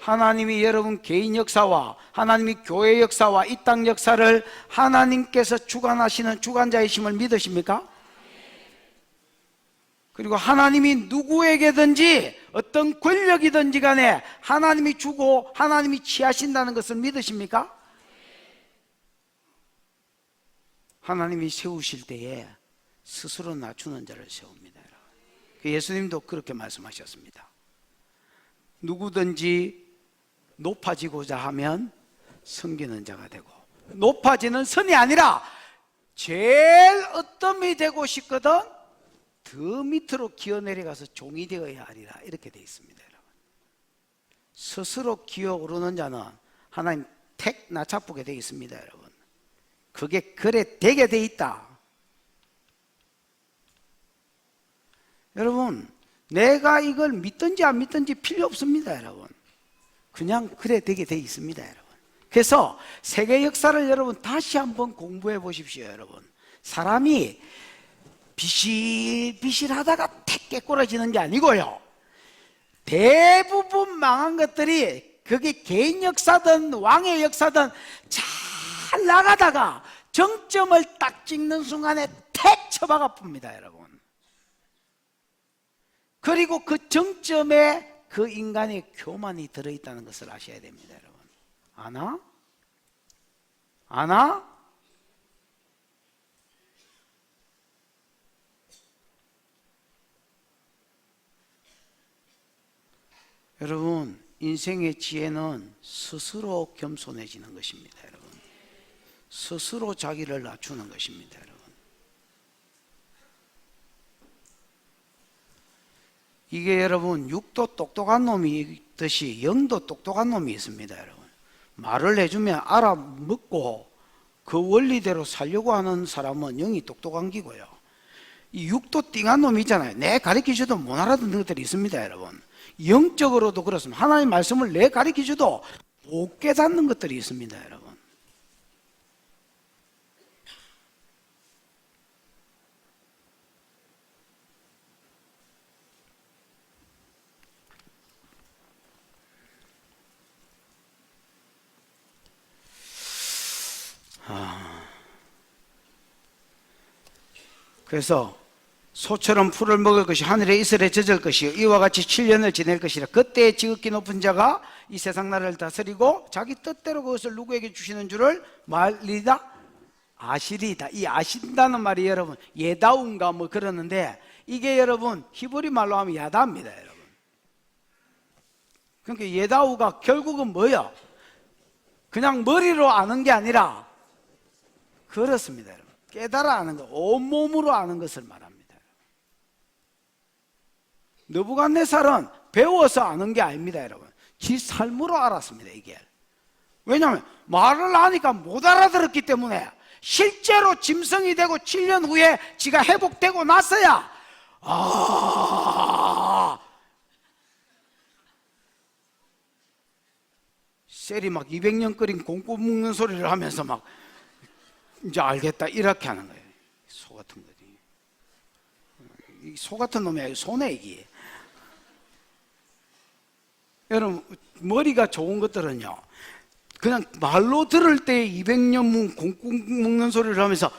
하나님이 여러분 개인 역사와 하나님이 교회 역사와 이 땅 역사를 하나님께서 주관하시는 주관자이심을 믿으십니까? 그리고 하나님이 누구에게든지 어떤 권력이든지 간에 하나님이 주고 하나님이 취하신다는 것을 믿으십니까? 하나님이 세우실 때에 스스로 낮추는 자를 세웁니다. 예수님도 그렇게 말씀하셨습니다. 누구든지 높아지고자 하면 섬기는 자가 되고, 높아지는 선이 아니라 제일 어떤 이 되고 싶거든 더 밑으로 기어 내려가서 종이 되어야 하리라, 이렇게 되어 있습니다. 여러분, 스스로 기어 오르는 자는 하나님 택 나차쁘게 되어 있습니다. 여러분, 그게 그래 되게 되어 있다. 여러분, 내가 이걸 믿든지 안 믿든지 필요 없습니다. 여러분, 그냥 그래 되게 되어 있습니다. 여러분, 그래서 세계 역사를 여러분 다시 한번 공부해 보십시오. 여러분, 사람이 비실비실하다가 택 깨꼬라지는 게 아니고요, 대부분 망한 것들이 그게 개인 역사든 왕의 역사든 잘 나가다가 정점을 딱 찍는 순간에 택 쳐박아 풉니다. 여러분, 그리고 그 정점에 그 인간의 교만이 들어있다는 것을 아셔야 됩니다. 여러분, 아나? 아나? 여러분, 인생의 지혜는 스스로 겸손해지는 것입니다. 여러분, 스스로 자기를 낮추는 것입니다. 여러분, 이게 여러분 육도 똑똑한 놈이 있듯이 영도 똑똑한 놈이 있습니다. 여러분, 말을 해주면 알아먹고 그 원리대로 살려고 하는 사람은 영이 똑똑한 기고요, 이 육도 띵한 놈이 있잖아요. 내 가르쳐줘도 못 알아듣는 것들이 있습니다. 여러분, 영적으로도 그렇습니다. 하나님 말씀을 내 가르쳐줘도 못 깨닫는 것들이 있습니다. 여러분, 그래서 소처럼 풀을 먹을 것이 하늘의 이슬에 젖을 것이요 이와 같이 7년을 지낼 것이라. 그때 지극히 높은 자가 이 세상 나라를 다스리고 자기 뜻대로 그것을 누구에게 주시는 줄을 말리다 아시리다. 이 아신다는 말이 여러분 예다운가 뭐 그러는데, 이게 여러분 히브리 말로 하면 야다입니다. 여러분, 그러니까 예다우가 결국은 뭐예요? 그냥 머리로 아는 게 아니라 그렇습니다. 여러분, 깨달아 아는 것, 온몸으로 아는 것을 말합니다. 느부갓네살은 배워서 아는 게 아닙니다. 여러분, 지 삶으로 알았습니다. 이게 왜냐하면 말을 하니까 못 알아들었기 때문에 실제로 짐승이 되고 7년 후에 지가 회복되고 나서야 셀이 막 200년 끓인 공국 먹는 소리를 하면서 막 이제 알겠다 이렇게 하는 거예요. 소 같은 거지. 소 같은 놈이 아니고 소네 이게. 여러분, 머리가 좋은 것들은요 그냥 말로 들을 때 200년 문 공국 먹는 소리를 하면서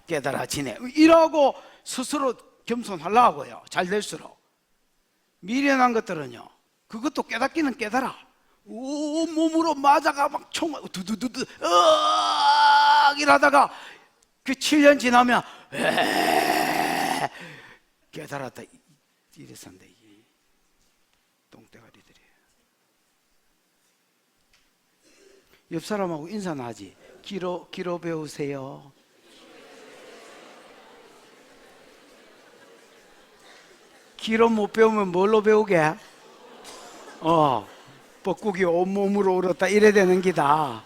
깨달아지네 이러고 스스로 겸손하려고요. 잘 될수록. 미련한 것들은요 그것도 깨닫기는 깨달아. 몸으로 맞아가 막 총 두두두두 이러다가 그 7년 지나면 깨달았다. 이래서인데 똥대가리들이. 옆 사람하고 인사는 하지. 기로 배우세요. 기로 못 배우면 뭘로 배우게? 뻐꾸기 온몸으로 울었다 이래 되는 기다.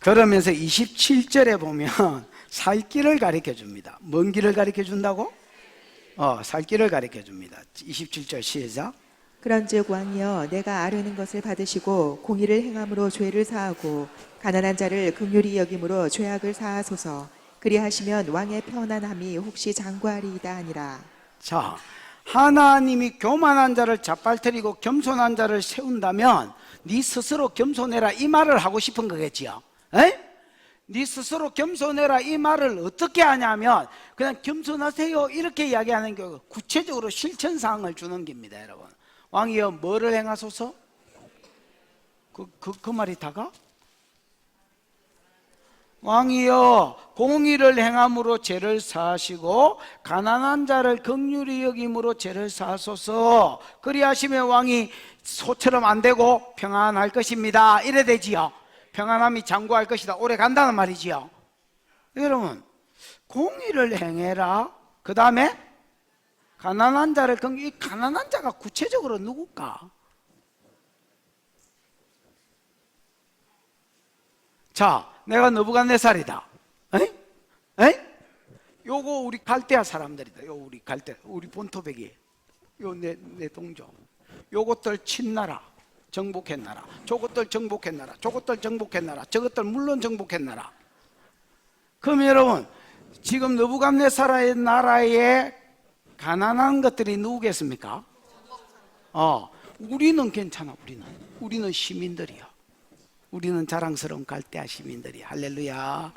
그러면서 27절에 보면 살 길을 가르쳐 줍니다. 뭔 길을 가르쳐 준다고? 살 길을 가르쳐 줍니다. 27절 시작. 그런즉 왕이여 내가 아뢰는 것을 받으시고 공의를 행함으로 죄를 사하고 가난한 자를 긍휼히 여김으로 죄악을 사하소서. 그리하시면 왕의 편안함이 혹시 장구하리이다 하니라. 자, 하나님이 교만한 자를 잡아뜨리고 겸손한 자를 세운다면 네 스스로 겸손해라 이 말을 하고 싶은 거겠지요. 에? 네 스스로 겸손해라 이 말을 어떻게 하냐면 그냥 겸손하세요 이렇게 이야기하는 게 구체적으로 실천사항을 주는 겁니다. 여러분, 왕이여 뭐를 행하소서? 그 말이 다가? 왕이여 공의를 행함으로 죄를 사하시고 가난한 자를 긍휼히 여김으로 죄를 사하소서. 그리하시면 왕이 소처럼 안 되고 평안할 것입니다. 이래 되지요. 평안함이 장구할 것이다. 오래 간다는 말이지요. 여러분, 공의를 행해라. 그 다음에 가난한 자를 긍휼히. 가난한 자가 구체적으로 누굴까? 자, 내가 느부갓네살이다. 에이? 요거 우리 갈대아 사람들이다. 요 우리 갈대, 우리 본토백이. 요 내 동족. 요것들 친나라, 정복했나라. 저것들 정복했나라. 저것들 정복했나라. 저것들 물론 정복했나라. 그럼 여러분, 지금 느부갓네살의 나라에 가난한 것들이 누구겠습니까? 우리는 괜찮아. 우리는 시민들이야. 우리는 자랑스러운 갈대아 시민들이. 할렐루야.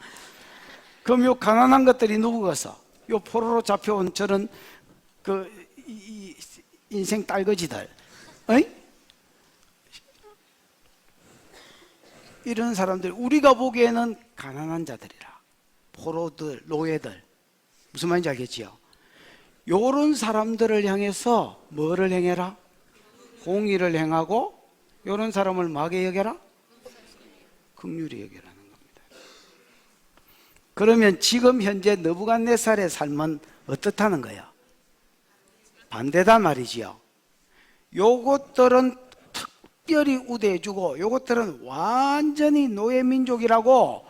그럼 요 가난한 것들이 누구겠어? 요 포로로 잡혀온 저런 이 인생 딸거지들. 이런 사람들, 우리가 보기에는 가난한 자들이라. 포로들, 노예들. 무슨 말인지 알겠지요? 요런 사람들을 향해서 뭐를 행해라? 공의를 행하고 요런 사람을 뭐하게 여겨라? 긍휼히 여기라는 겁니다. 그러면 지금 현재 느부갓네살의 삶은 어떻다는 거야? 반대다 말이지요. 요것들은 특별히 우대해주고 요것들은 완전히 노예민족이라고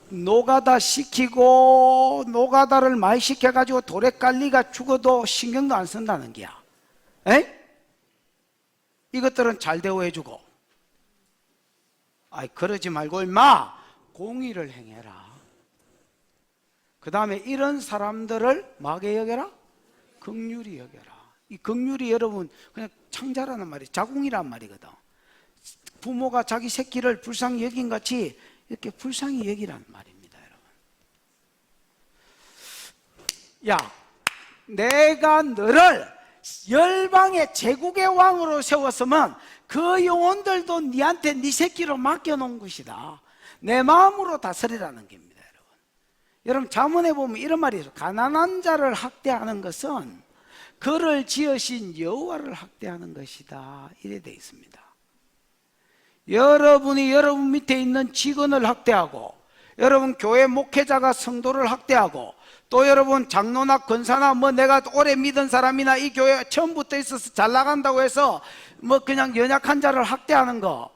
노가다 시키고 노가다를 많이 시켜가지고 돌에 깔리가 죽어도 신경도 안 쓴다는 거야. 이것들은 잘 대우해주고. 그러지 말고 임마 공의를 행해라. 그 다음에 이런 사람들을 뭐하게 여겨라? 긍휼히 여겨라. 이 긍휼이 여러분 그냥 창자라는 말이 자궁이란 말이거든. 부모가 자기 새끼를 불쌍히 여긴 같이 이렇게 불쌍히 여기라는 말입니다. 여러분, 야, 내가 너를 열방의 제국의 왕으로 세웠으면 그 영혼들도 네한테 네 새끼로 맡겨놓은 것이다. 내 마음으로 다스리라는 겁니다. 여러분, 잠언에 보면 이런 말이 있어요. 가난한 자를 학대하는 것은 그를 지으신 여호와를 학대하는 것이다. 이래 되어 있습니다. 여러분이 여러분 밑에 있는 직원을 학대하고, 여러분 교회 목회자가 성도를 학대하고, 또 여러분 장로나 권사나 내가 오래 믿은 사람이나 이 교회 처음부터 있어서 잘 나간다고 해서 그냥 연약한 자를 학대하는 거,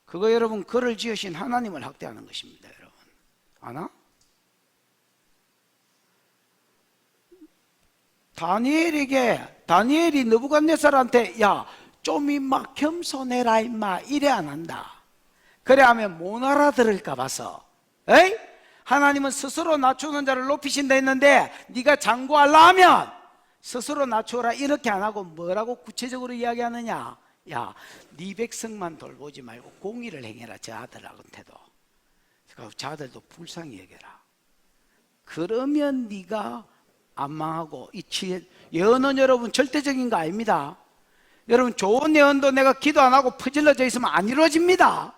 그거 여러분 그를 지으신 하나님을 학대하는 것입니다. 여러분 아나? 다니엘이 느부갓네살한테 야, 좀 임마 겸손해라 임마 이래 안 한다. 그래 하면 못 알아들을까 봐서. 하나님은 스스로 낮추는 자를 높이신다 했는데 네가 장구하려 하면 스스로 낮추어라 이렇게 안 하고 뭐라고 구체적으로 이야기하느냐? 야, 네 백성만 돌보지 말고 공의를 행해라. 저 아들한테도. 저 아들도 불쌍히 여겨라. 그러면 네가 안 망하고. 예언은 여러분 절대적인 거 아닙니다. 여러분, 좋은 예언도 내가 기도 안 하고 퍼질러져 있으면 안 이루어집니다.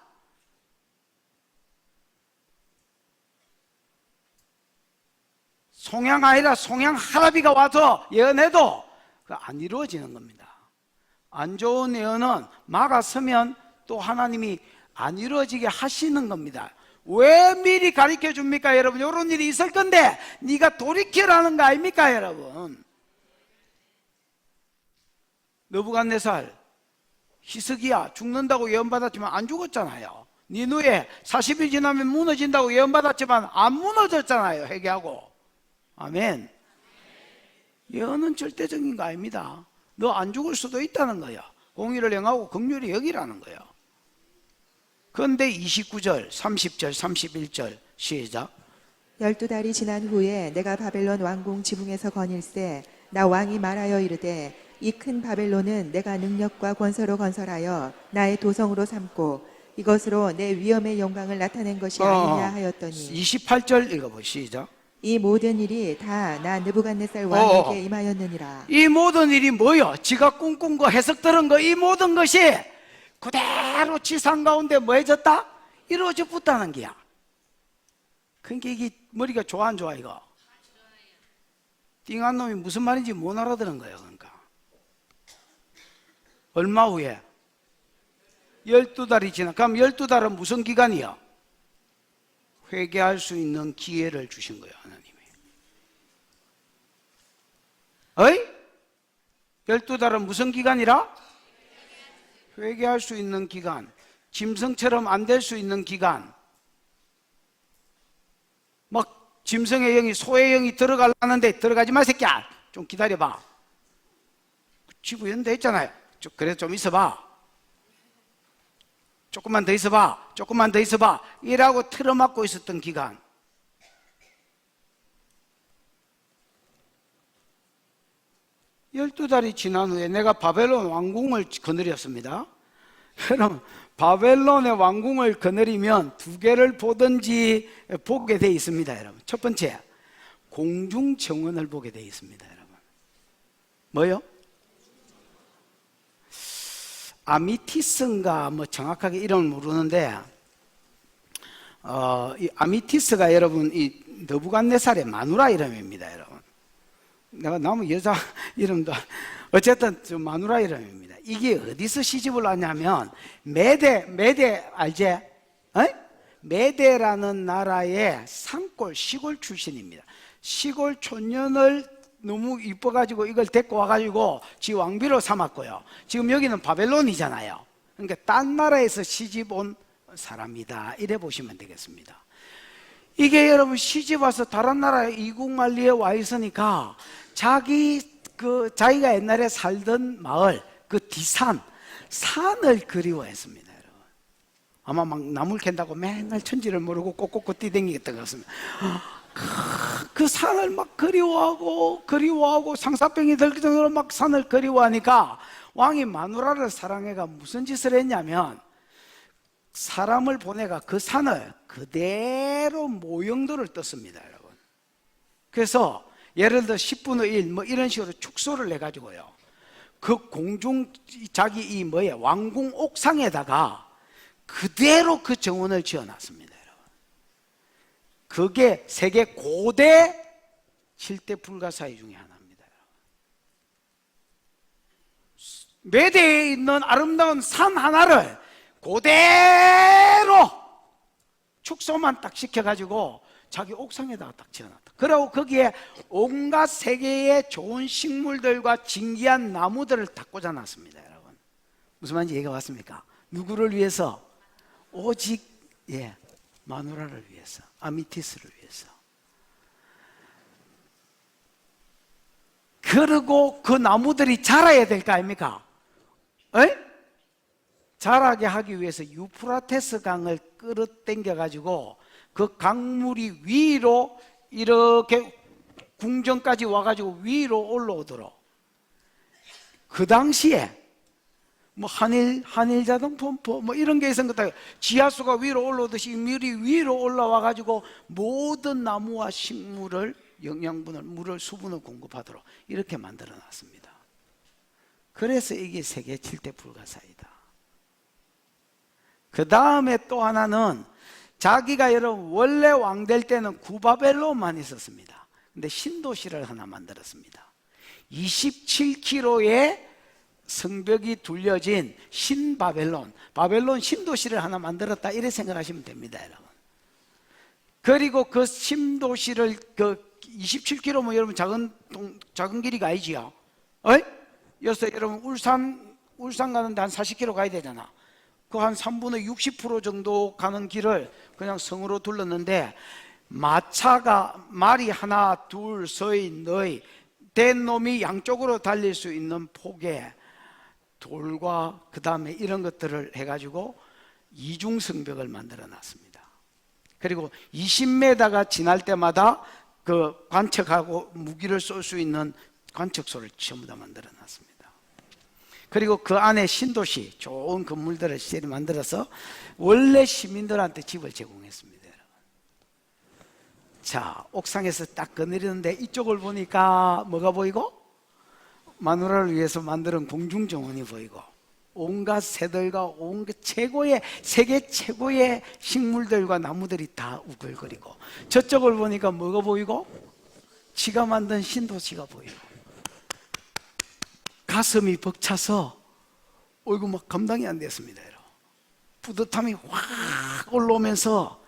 송양 아니라 송양 할아비가 와서 예언해도 안 이루어지는 겁니다. 안 좋은 예언은 막아서면 또 하나님이 안 이루어지게 하시는 겁니다. 왜 미리 가르쳐 줍니까, 여러분? 이런 일이 있을 건데 네가 돌이키라는 거 아닙니까, 여러분? 느부갓네살, 히스기야 죽는다고 예언받았지만 안 죽었잖아요. 니누에 40일 지나면 무너진다고 예언받았지만 안 무너졌잖아요. 회개하고. 아멘. 예언은 절대적인 거 아닙니다. 너 안 죽을 수도 있다는 거야. 공의를 행하고 긍휼히 여기라는 거야. 그런데 29절, 30절, 31절 시작. 12달이 지난 후에 내가 바벨론 왕궁 지붕에서 거닐세 나 왕이 말하여 이르되 이 큰 바벨론은 내가 능력과 권세로 건설하여 나의 도성으로 삼고 이것으로 내 위엄의 영광을 나타낸 것이 아니냐 하였더니 28절 읽어보 시작. 이 모든 일이 다 나 느부갓네살 왕에게 임하였느니라. 이 모든 일이 뭐요? 지가 꿈꾼 거, 해석 들은 거, 이 모든 것이 그대로 지상 가운데 뭐 해졌다? 이루어져 붙다는 게야. 그러니까 이게 머리가 좋아 안 좋아 이거? 띵한 놈이 무슨 말인지 못 알아들은 거예요. 그러니까 얼마 후에? 12달이 지나. 그럼 12달은 무슨 기간이야? 회개할 수 있는 기회를 주신 거예요, 하나님이. 어이? 12달은 무슨 기간이라? 회개할 수 있는 기간. 짐승처럼 안 될 수 있는 기간. 막 짐승의 영이 소의 영이 들어가려는데 들어가지 마 새끼야. 좀 기다려봐. 지구연대 했잖아요. 그래서 좀 있어봐. 조금만 더 있어봐. 조금만 더 있어봐. 이라고 틀어막고 있었던 기간. 열두 달이 지난 후에 내가 바벨론 왕궁을 거느렸습니다. 여러분, 바벨론의 왕궁을 거느리면 두 개를 보든지 보게 돼 있습니다, 여러분. 첫 번째, 공중정원을 보게 돼 있습니다, 여러분. 뭐요? 아미티스인가 뭐 정확하게 이름을 모르는데 이 아미티스가 여러분 이 느부갓네살의 마누라 이름입니다, 여러분. 내가 너무 여자 이름도 어쨌든 저 마누라 이름입니다. 이게 어디서 시집을 왔냐면 메데 알지? 메데라는 나라의 산골 시골 출신입니다. 시골 촌년을 너무 이뻐가지고 이걸 데리고 와가지고 지 왕비로 삼았고요. 지금 여기는 바벨론이잖아요. 그러니까 딴 나라에서 시집 온 사람이다, 이래 보시면 되겠습니다. 이게 여러분 시집 와서 다른 나라에 이국만리에 와 있으니까 자기가 옛날에 살던 마을 그 뒷산 산을 그리워했습니다, 여러분. 아마 막 나물 캔다고 맨날 천지를 모르고 꼭꼭꼭 뛰댕기겠던 것 같습니다. 그 산을 막 그리워하고 상사병이 들 정도로 막 산을 그리워하니까 왕이 마누라를 사랑해가 무슨 짓을 했냐면 사람을 보내가 그 산을 그대로 모형도를 떴습니다, 여러분. 그래서 예를 들어 10분의 1 뭐 이런 식으로 축소를 해가지고요, 그 자기 왕궁 옥상에다가 그대로 그 정원을 지어놨습니다. 그게 세계 고대 7대 불가사의 중에 하나입니다. 메대에 있는 아름다운 산 하나를 그대로 축소만 딱 시켜가지고 자기 옥상에다가 딱 지어놨다. 그리고 거기에 온갖 세계의 좋은 식물들과 진귀한 나무들을 다 꽂아놨습니다, 여러분. 무슨 말인지 얘기가 왔습니까? 누구를 위해서? 오직 마누라를 위해서, 아미티스를 위해서. 그리고 그 나무들이 자라야 될 거 아닙니까? 자라게 하기 위해서 유프라테스 강을 끌어당겨 가지고 그 강물이 위로 이렇게 궁전까지 와가지고 위로 올라오도록, 그 당시에 뭐 한일 자동펌프 뭐 이런 게 있었던 것, 지하수가 위로 올라오듯이 물이 위로 올라와 가지고 모든 나무와 식물을 영양분을, 물을, 수분을 공급하도록 이렇게 만들어 놨습니다. 그래서 이게 세계 7대 불가사이다. 그 다음에 또 하나는 자기가 여러분 원래 왕 될 때는 구바벨론만 있었습니다. 근데 신도시를 하나 만들었습니다. 27km의 성벽이 둘려진 신바벨론, 바벨론 신도시를 하나 만들었다, 이렇게 생각하시면 됩니다, 여러분. 그리고 그 신도시를 그 27km 뭐 여러분 작은 길이가 아니지요. 여기서 여러분 울산 가는데 한 40km 가야 되잖아. 그 한 3분의 60% 정도 가는 길을 그냥 성으로 둘렀는데, 말이 하나 둘 서이 너희 된 놈이 양쪽으로 달릴 수 있는 폭에 돌과 그 다음에 이런 것들을 해가지고 이중성벽을 만들어 놨습니다. 그리고 20m가 지날 때마다 그 관측하고 무기를 쏠 수 있는 관측소를 전부 다 만들어 놨습니다. 그리고 그 안에 신도시 좋은 건물들을 시절에 만들어서 원래 시민들한테 집을 제공했습니다. 여러분. 자, 옥상에서 딱 거느리는데 이쪽을 보니까 뭐가 보이고? 마누라를 위해서 만든 공중정원이 보이고, 온갖 새들과 온갖 세계 최고의 식물들과 나무들이 다 우글거리고, 저쪽을 보니까 뭐가 보이고? 지가 만든 신도시가 보이고, 가슴이 벅차서 이거 막 감당이 안 됐습니다. 뿌듯함이 확 올라오면서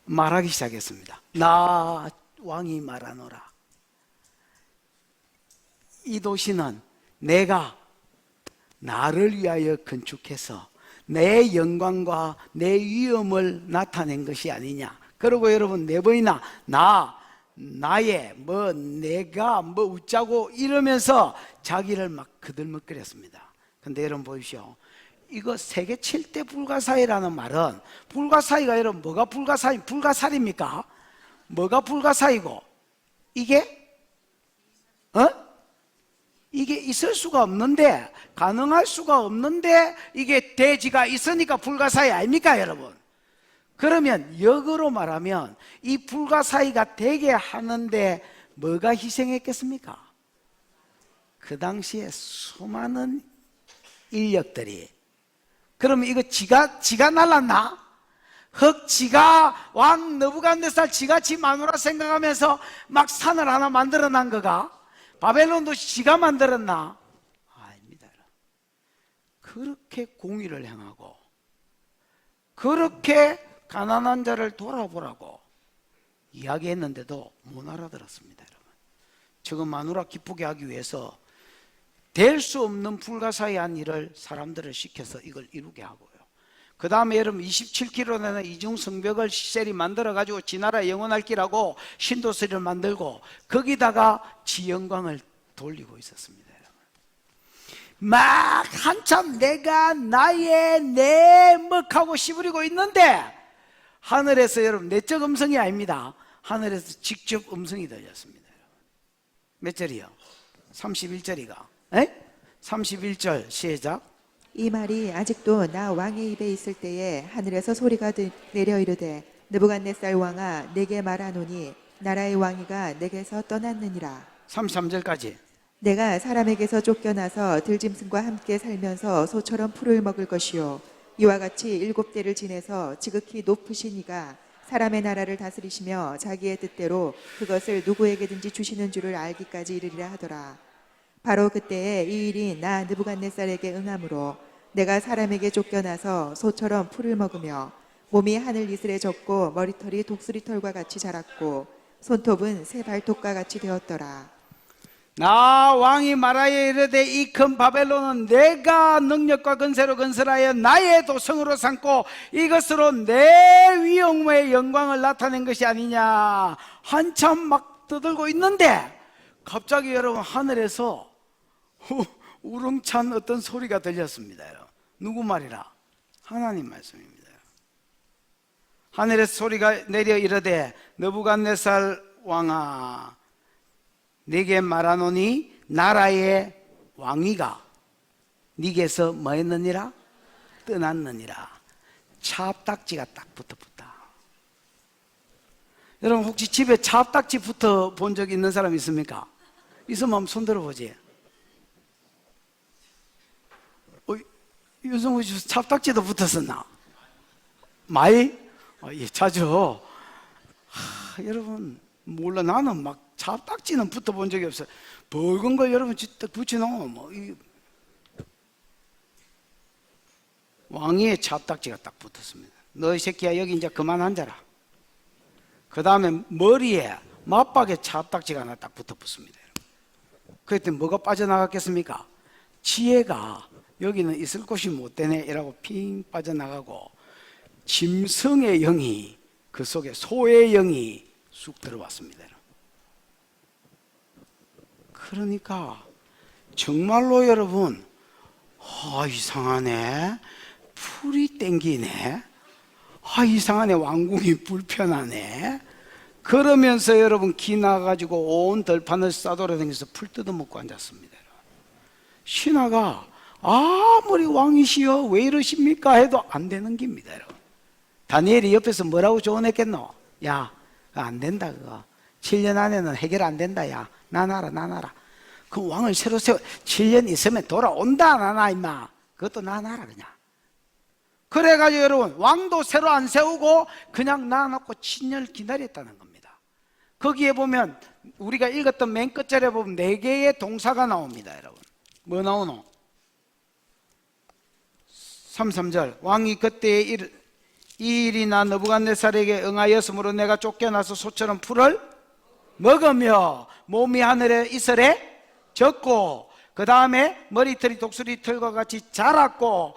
말하기 시작했습니다. 나 왕이 말하노라. 이 도시는 내가 나를 위하여 건축해서 내 영광과 내 위엄을 나타낸 것이 아니냐. 그리고 여러분 네 번이나 나의 내가 웃자고 이러면서 자기를 막 그들먹거렸습니다. 근데 여러분 보십시오. 이거 세계 7대 불가사의라는 말은, 불가사의가 여러분 뭐가 불가사의입니까? 뭐가 불가사의고, 이게 있을 수가 없는데, 가능할 수가 없는데 이게 대지가 있으니까 불가사의 아닙니까, 여러분? 그러면 역으로 말하면 이 불가사의가 되게 하는데 뭐가 희생했겠습니까? 그 당시에 수많은 인력들이. 그러면 이거 지가 날랐나? 지가 왕 느부갓네살 지가 지 마누라 생각하면서 막 산을 하나 만들어 난 거가? 바벨론도 지가 만들었나? 아닙니다. 그렇게 공의를 행하고, 그렇게 가난한 자를 돌아보라고 이야기했는데도 못 알아들었습니다. 여러분, 지금 마누라 기쁘게 하기 위해서 될 수 없는 불가사의한 일을 사람들을 시켜서 이걸 이루게 하고요. 그 다음에 여러분 27km 내는 이중성벽을 시셀이 만들어 가지고 지나라 영원할 길하고 신도시를 만들고 거기다가 지 영광을 돌리고 있었습니다. 여러분, 막 한참 내가 나의 내 먹하고 씨부리고 있는데 하늘에서, 여러분 내적 음성이 아닙니다, 하늘에서 직접 음성이 들렸습니다. 여러분. 몇 절이요? 31절이가 31절 시작. 이 말이 아직도 나 왕의 입에 있을 때에 하늘에서 소리가 내려 이르되, 느부갓네살 왕아, 내게 말하노니 나라의 왕위가 내게서 떠났느니라. 33절까지. 내가 사람에게서 쫓겨나서 들짐승과 함께 살면서 소처럼 풀을 먹을 것이요, 이와 같이 7대를 지내서 지극히 높으신 이가 사람의 나라를 다스리시며 자기의 뜻대로 그것을 누구에게든지 주시는 줄을 알기까지 이르리라 하더라. 바로 그때에 이 일이 나 느부갓네살에게 응함으로 내가 사람에게 쫓겨나서 소처럼 풀을 먹으며 몸이 하늘 이슬에 젖고 머리털이 독수리털과 같이 자랐고 손톱은 새 발톱과 같이 되었더라. 나 왕이 말하여 이르되, 이 큰 바벨론은 내가 능력과 건세로 건설하여 나의 도성으로 삼고 이것으로 내 위엄의 영광을 나타낸 것이 아니냐. 한참 막 떠들고 있는데 갑자기 여러분 하늘에서 우렁찬 어떤 소리가 들렸습니다. 누구 말이라? 하나님 말씀입니다. 하늘에서 소리가 내려 이르되, 느부갓네살 왕아, 네게 말하노니 나라의 왕위가 네게서 뭐 했느니라? 떠났느니라. 차압딱지가 딱 붙었다. 여러분 혹시 집에 차압딱지 붙어 본 적 있는 사람 있습니까? 있으면 한번 손 들어보지. 유성우 씨 찹딱지도 붙었었나? 많이? 예, 자주. 여러분 몰라, 나는 막 찹딱지는 붙어본 적이 없어요. 붉은 걸 여러분 딱 붙여놓으면 뭐 왕위에 찹딱지가 딱 붙었습니다. 너 이 새끼야 여기 이제 그만 앉아라. 그 다음에 머리에 맞박에 찹딱지가 하나 딱 붙어붙습니다. 그랬더니 뭐가 빠져나갔겠습니까? 지혜가 여기는 있을 곳이 못 되네 이라고 핑 빠져나가고, 짐승의 영이 그 속에 소의 영이 쑥 들어왔습니다. 그러니까 정말로 여러분, 이상하네, 풀이 땡기네, 이상하네, 왕궁이 불편하네, 그러면서 여러분 기 나가지고 온 들판을 싸돌아다니면서 풀 뜯어먹고 앉았습니다. 신하가 아무리 왕이시여 왜 이러십니까 해도 안 되는 겁니다. 여러분, 다니엘이 옆에서 뭐라고 조언했겠노? 야, 안 된다, 그거 7년 안에는 해결 안 된다. 야, 나놔라. 그 왕을 새로 세워 7년 있으면 돌아온다. 나놔 임마. 그것도 나놔라 그냥. 그래가지고 여러분, 왕도 새로 안 세우고 그냥 놔놓고 7년을 기다렸다는 겁니다. 거기에 보면 우리가 읽었던 맨 끝자리에 보면 4개의 동사가 나옵니다. 여러분, 뭐 나오노? 3절 왕이 그때에 이 일이나 느부갓네살에게 응하였으므로 내가 쫓겨나서 소처럼 풀을 먹으며 몸이 하늘의 이슬에 젖고, 그 다음에 머리털이 독수리 털과 같이 자랐고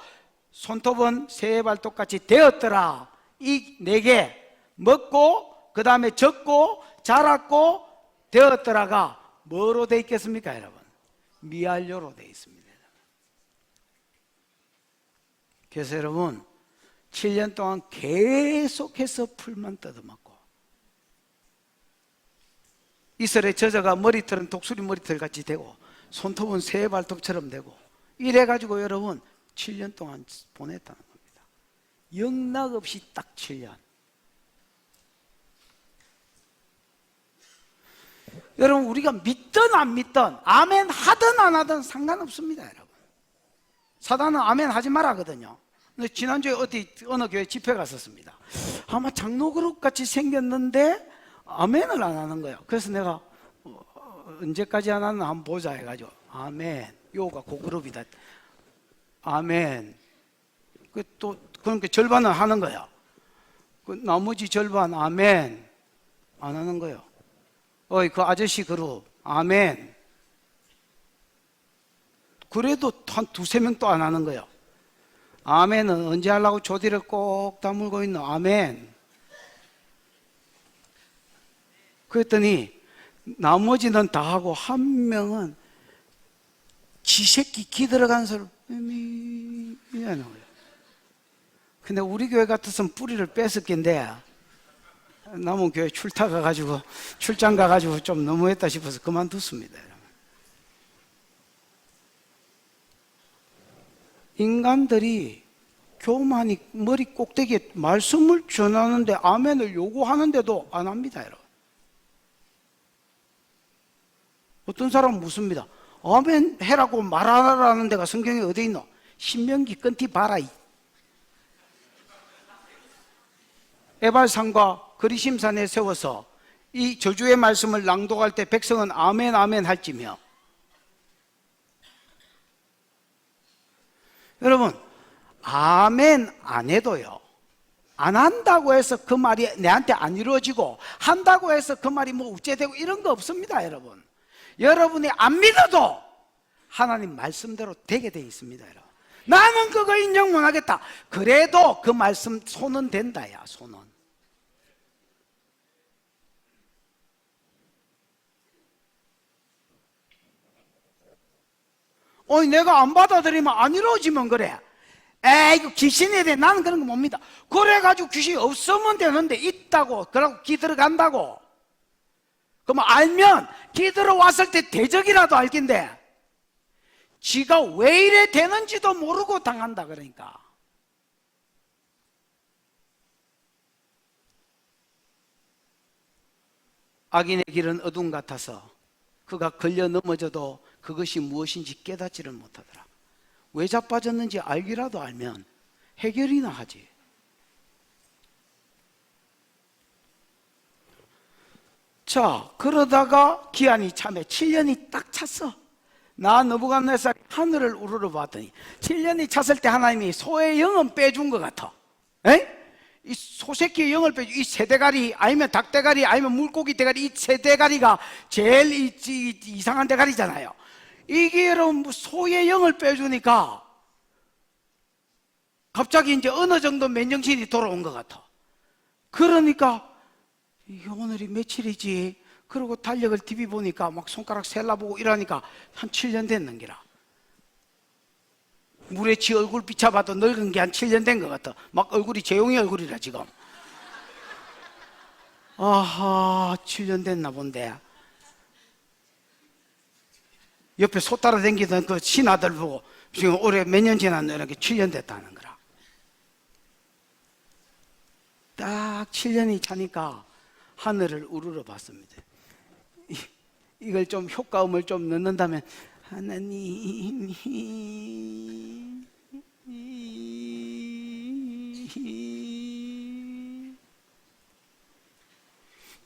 손톱은 새의 발톱같이 되었더라. 이 4개 먹고 그 다음에 젖고 자랐고 되었더라가 뭐로 되어 있겠습니까 여러분? 미알료로 되어 있습니다. 그래서 여러분 7년 동안 계속해서 풀만 뜯어먹고, 이슬에 젖어가 머리털은 독수리 머리털 같이 되고 손톱은 새 발톱처럼 되고, 이래가지고 여러분 7년 동안 보냈다는 겁니다. 영락없이 딱 7년. 여러분, 우리가 믿든 안 믿든 아멘 하든 안 하든 상관없습니다. 여러분, 사단은 아멘 하지 마라 하거든요. 근데 지난주에 어느 교회 집회 갔었습니다. 아마 장로그룹 같이 생겼는데 아멘을 안 하는 거예요. 그래서 내가 언제까지 하나는 한번 보자 해가지고 아멘, 요가 고그룹이다, 아멘. 그러니까 절반은 하는 거야. 나머지 절반 아멘 안 하는 거예요. 그 아저씨 그룹 아멘. 그래도 한 2-3명 또 안 하는 거예요. 아멘은 언제 하려고 조디를 꼭 다물고 있노? 아멘. 그랬더니 나머지는 다 하고 한 명은 지 새끼 기 들어간 소리 하는 거예요. 근데 우리 교회 같았으면 뿌리를 뺐을 텐데 남은 교회 출장 가가지고 좀 너무했다 싶어서 그만뒀습니다. 인간들이 교만이 머리 꼭대기에 말씀을 전하는데 아멘을 요구하는데도 안 합니다. 여러분, 어떤 사람은 묻습니다. 아멘 해라고 말하라는 데가 성경에 어디 있노? 신명기 건티 봐라. 에발산과 그리심산에 세워서 이 저주의 말씀을 낭독할 때 백성은 아멘 아멘 할지며, 여러분 아멘 안 해도요, 안 한다고 해서 그 말이 내한테 안 이루어지고 한다고 해서 그 말이 뭐 우째되고 이런 거 없습니다. 여러분, 여러분이 안 믿어도 하나님 말씀대로 되게 돼 있습니다. 여러분, 나는 그거 인정 못 하겠다. 그래도 그 말씀 손은 된다. 야, 손은. 내가 안 받아들이면 안 이루어지면 그래. 이거 귀신이래. 나는 그런 거 못 믿어. 그래가지고 귀신이 없으면 되는데 있다고, 그러고 기 들어간다고. 그럼 알면 기 들어왔을 때 대적이라도 알긴데 지가 왜 이래 되는지도 모르고 당한다. 그러니까 악인의 길은 어둠 같아서 그가 걸려 넘어져도 그것이 무엇인지 깨닫지를 못하더라. 왜 자빠졌는지 알기라도 알면 해결이나 하지. 자, 그러다가 기한이 참에 7년이 딱 찼어. 나 느부갓네살 하늘을 우러러 봤더니 7년이 찼을 때 하나님이 소의 영은 빼준 것 같아. 에? 이 소새끼의 영을 빼주, 이 새대가리 아니면 닭대가리 아니면 물고기 대가리, 이 새대가리가 제일 이상한 대가리잖아요. 이게 여러분 소의 영을 빼주니까 갑자기 이제 어느 정도 맨정신이 돌아온 것 같아. 그러니까 이게 오늘이 며칠이지? 그러고 달력을 TV 보니까 막 손가락 셀라보고 이러니까 한 7년 됐는 기라. 물에 지 얼굴 비춰봐도 늙은 게 한 7년 된 것 같아. 막 얼굴이 재용이 얼굴이라 지금. 아하, 7년 됐나 본데. 옆에 소 따라 다니던 그 신하들 보고 지금 올해 몇 년 지났노? 이렇게 7년 됐다는 거라. 딱 7년이 차니까 하늘을 우러러 봤습니다. 이걸 좀 효과음을 좀 넣는다면 하나님이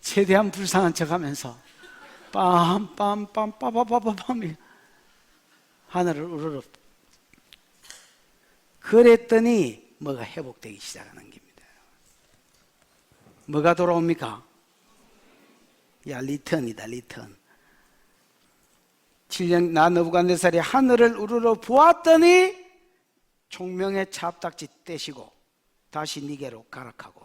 최대한 불쌍한 척하면서 빰빰빰빰빰빰빰 하늘을 우러러. 그랬더니 뭐가 회복되기 시작하는 겁니다. 뭐가 돌아옵니까? 야, 리턴이다, 리턴. 7년 나 느부갓네살이 하늘을 우러러 보았더니 총명의 찹딱지 떼시고 다시 니게로 가락하고,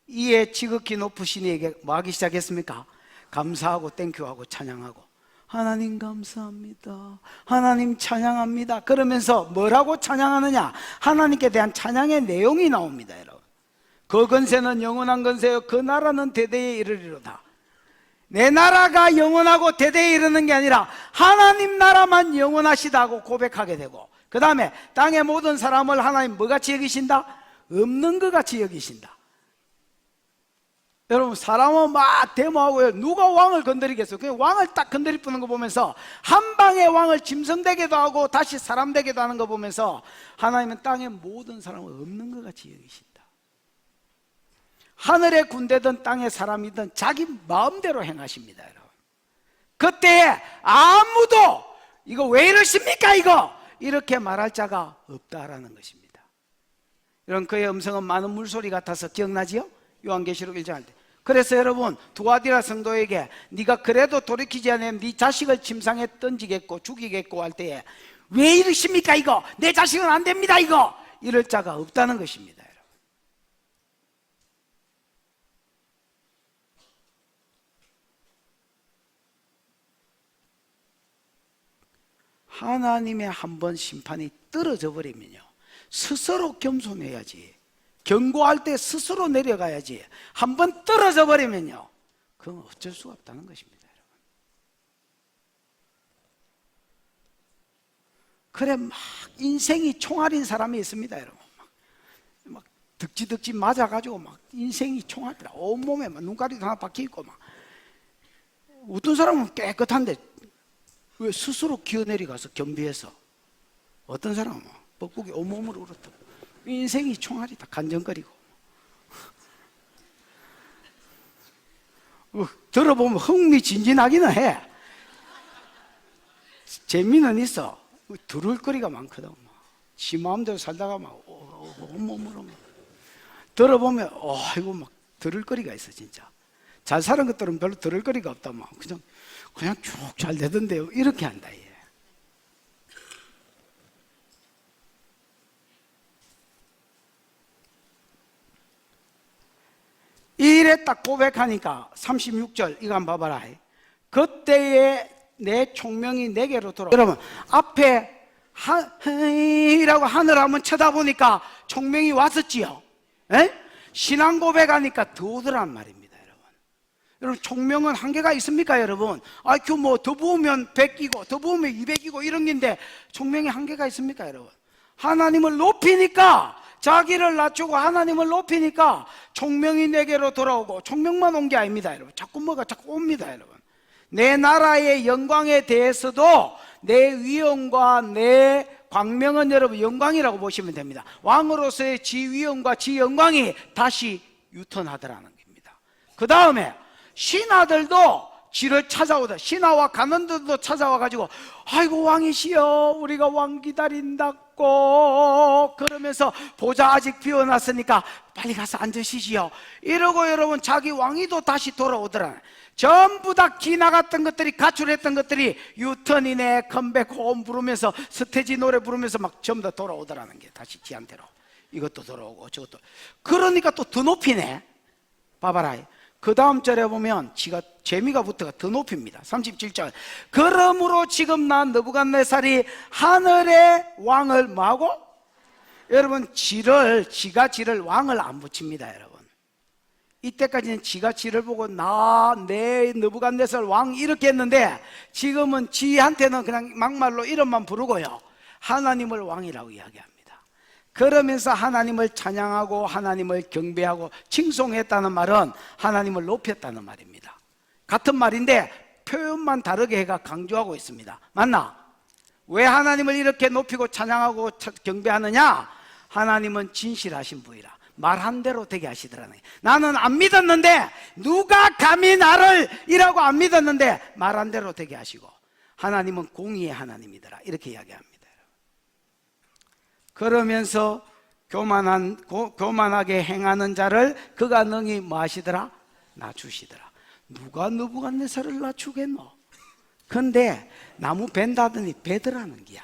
이에 지극히 높으신 이에게 뭐 하기 시작했습니까? 감사하고 땡큐하고 찬양하고, 하나님 감사합니다, 하나님 찬양합니다. 그러면서 뭐라고 찬양하느냐? 하나님께 대한 찬양의 내용이 나옵니다. 여러분, 그 건세는 영원한 건세요, 그 나라는 대대에 이르리로다. 내 나라가 영원하고 대대에 이르는 게 아니라 하나님 나라만 영원하시다고 고백하게 되고, 그 다음에 땅의 모든 사람을 하나님 뭐같이 여기신다? 없는 것 같이 여기신다. 여러분, 사람은 막 데모하고요, 누가 왕을 건드리겠어요? 그냥 왕을 딱 건드리 뿌는 거 보면서 한 방에 왕을 짐승 되게도 하고 다시 사람 되게도 하는 거 보면서 하나님은 땅의 모든 사람을 없는 것 같이 여기신다. 하늘의 군대든 땅의 사람이든 자기 마음대로 행하십니다. 여러분, 그때에 아무도 이거 왜 이러십니까 이거 이렇게 말할 자가 없다라는 것입니다. 여러분, 그의 음성은 많은 물소리 같아서 기억나지요? 요한계시록 1장 할 때. 그래서 여러분, 두아디라 성도에게 네가 그래도 돌이키지 않으면 네 자식을 침상에 던지겠고 죽이겠고 할 때에 왜 이러십니까 이거, 내 자식은 안 됩니다 이거 이럴 자가 없다는 것입니다. 하나님의 한번 심판이 떨어져 버리면요, 스스로 겸손해야지. 경고할 때 스스로 내려가야지. 한번 떨어져 버리면요, 그건 어쩔 수가 없다는 것입니다. 여러분, 그래 막 인생이 총알인 사람이 있습니다. 여러분, 막 득지득지 맞아가지고 막 인생이 총알이라 온몸에 막 눈가리도 하나 박혀있고 막. 어떤 사람은 깨끗한데 왜 스스로 기어내려가서 겸비해서, 어떤 사람은 뻐꾸기 온몸으로 울었다. 인생이 총알이다, 간정거리고. 들어보면 흥미진진하기는 해. 재미는 있어. 들을 거리가 많거든. 지 마음대로 살다가 막 온몸으로 막. 들어보면 이거 막 들을 거리가 있어. 진짜 잘 사는 것들은 별로 들을 거리가 없다. 막 그냥 쭉 잘 되던데요, 이렇게 한다. 얘. 이래 딱 고백하니까 36절 이거 한번 봐봐라. 그때에 내 총명이 내게로 돌아와. 여러분, 앞에 하이라고 하늘 한번 쳐다보니까 총명이 왔었지요. 에? 신앙 고백하니까 더 오더란 말입니다. 여러분, 총명은 한계가 있습니까? 여러분, IQ 뭐 더 부으면 100이고 더 부으면 200이고 이런 게인데 총명에 한계가 있습니까? 여러분, 하나님을 높이니까, 자기를 낮추고 하나님을 높이니까 총명이 내게로 돌아오고, 총명만 온 게 아닙니다. 여러분, 자꾸 뭐가 자꾸 옵니다. 여러분, 내 나라의 영광에 대해서도 내 위엄과 내 광명은 여러분 영광이라고 보시면 됩니다. 왕으로서의 지위엄과 지영광이 다시 유턴하더라는 겁니다. 그 다음에 신하들도 지를 찾아오다. 신하와 간원들도 찾아와 가지고 아이고 왕이시여 우리가 왕 기다린다고 그러면서 보좌 아직 비워놨으니까 빨리 가서 앉으시지요 이러고 여러분 자기 왕위도 다시 돌아오더라. 전부 다 기나갔던 것들이 가출했던 것들이 유턴이네 컴백 홈 부르면서 스테지 노래 부르면서 막 전부 다 돌아오더라는 게 다시 지한테로. 이것도 돌아오고 저것도. 그러니까 또 더 높이네. 봐봐라. 그 다음 절에 보면 지가 재미가 붙어가 더 높입니다. 37절. 그러므로 지금 난 느부갓네살이 하늘의 왕을 뭐하고? 여러분 지가 지를 왕을 안 붙입니다. 여러분 이때까지는 지가 지를 보고 내 느부갓네살 왕 이렇게 했는데 지금은 지한테는 그냥 막말로 이름만 부르고요 하나님을 왕이라고 이야기합니다. 그러면서 하나님을 찬양하고 하나님을 경배하고 칭송했다는 말은 하나님을 높였다는 말입니다. 같은 말인데 표현만 다르게 해가 강조하고 있습니다. 맞나? 왜 하나님을 이렇게 높이고 찬양하고 경배하느냐? 하나님은 진실하신 분이라 말한 대로 되게 하시더라는 거예요. 나는 안 믿었는데 누가 감히 나를 이라고 안 믿었는데 말한 대로 되게 하시고 하나님은 공의의 하나님이더라 이렇게 이야기합니다. 그러면서 교만하게 행하는 자를 그가 능히 뭐 하시더라? 낮추시더라. 누가 느부갓네살을 낮추겠노? 근데 나무 벤다더니 베드라는 기야.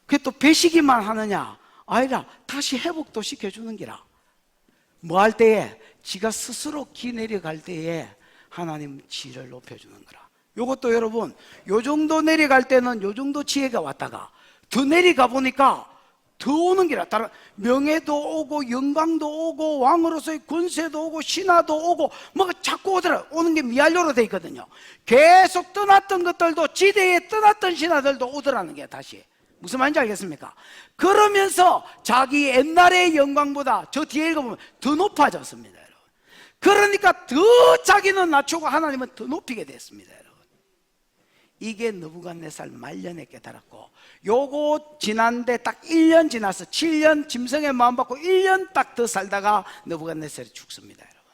그게 또 배시기만 하느냐? 아니라 다시 회복도 시켜주는 기라. 뭐 할 때에? 지가 스스로 기 내려갈 때에 하나님 지를 높여주는 거라. 요것도 여러분 요 정도 내려갈 때는 요 정도 지혜가 왔다가 더 내려가 보니까 더 오는 기라. 다른 명예도 오고 영광도 오고 왕으로서의 권세도 오고 신하도 오고 뭐가 자꾸 오더라. 오는 게 미알료로 돼 있거든요. 계속 떠났던 것들도 지대에 떠났던 신하들도 오더라는 게 다시 무슨 말인지 알겠습니까? 그러면서 자기 옛날의 영광보다 저 뒤에 읽어보면 더 높아졌습니다. 여러분. 그러니까 더 자기는 낮추고 하나님은 더 높이게 됐습니다. 이게 느부갓네살 말년에 깨달았고 요거 지난데 딱 1년 지나서 7년 짐승의 마음 받고 1년 딱 더 살다가 느부갓네살이 죽습니다. 여러분.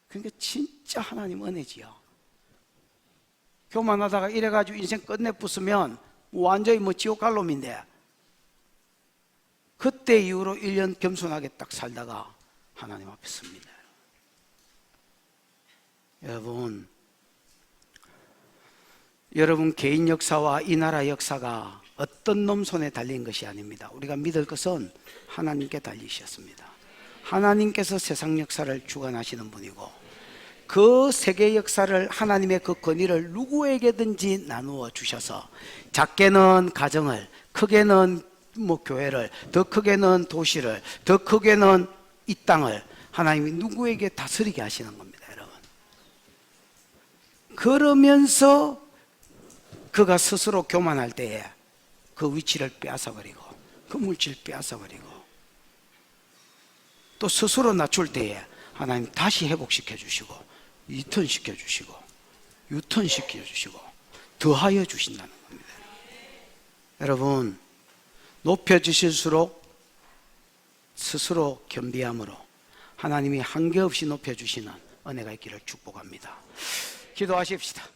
그러니까 진짜 하나님 은혜지요. 교만하다가 이래가지고 인생 끝내 부수면 완전히 뭐 지옥 갈 놈인데 그때 이후로 1년 겸손하게 딱 살다가 하나님 앞에 섭니다. 여러분 개인 역사와 이 나라 역사가 어떤 놈 손에 달린 것이 아닙니다. 우리가 믿을 것은 하나님께 달리셨습니다. 하나님께서 세상 역사를 주관하시는 분이고 그 세계 역사를 하나님의 그 권위를 누구에게든지 나누어 주셔서 작게는 가정을, 크게는 뭐 교회를, 더 크게는 도시를, 더 크게는 이 땅을 하나님이 누구에게 다스리게 하시는 겁니다. 여러분. 그러면서 그가 스스로 교만할 때에 그 위치를 빼앗아버리고 그 물질을 빼앗아버리고 또 스스로 낮출 때에 하나님 다시 회복시켜 주시고 리턴시켜 주시고 유턴시켜 주시고 더하여 주신다는 겁니다. 여러분 높여주실수록 스스로 겸비함으로 하나님이 한계없이 높여주시는 은혜가 있기를 축복합니다. 기도하십시다.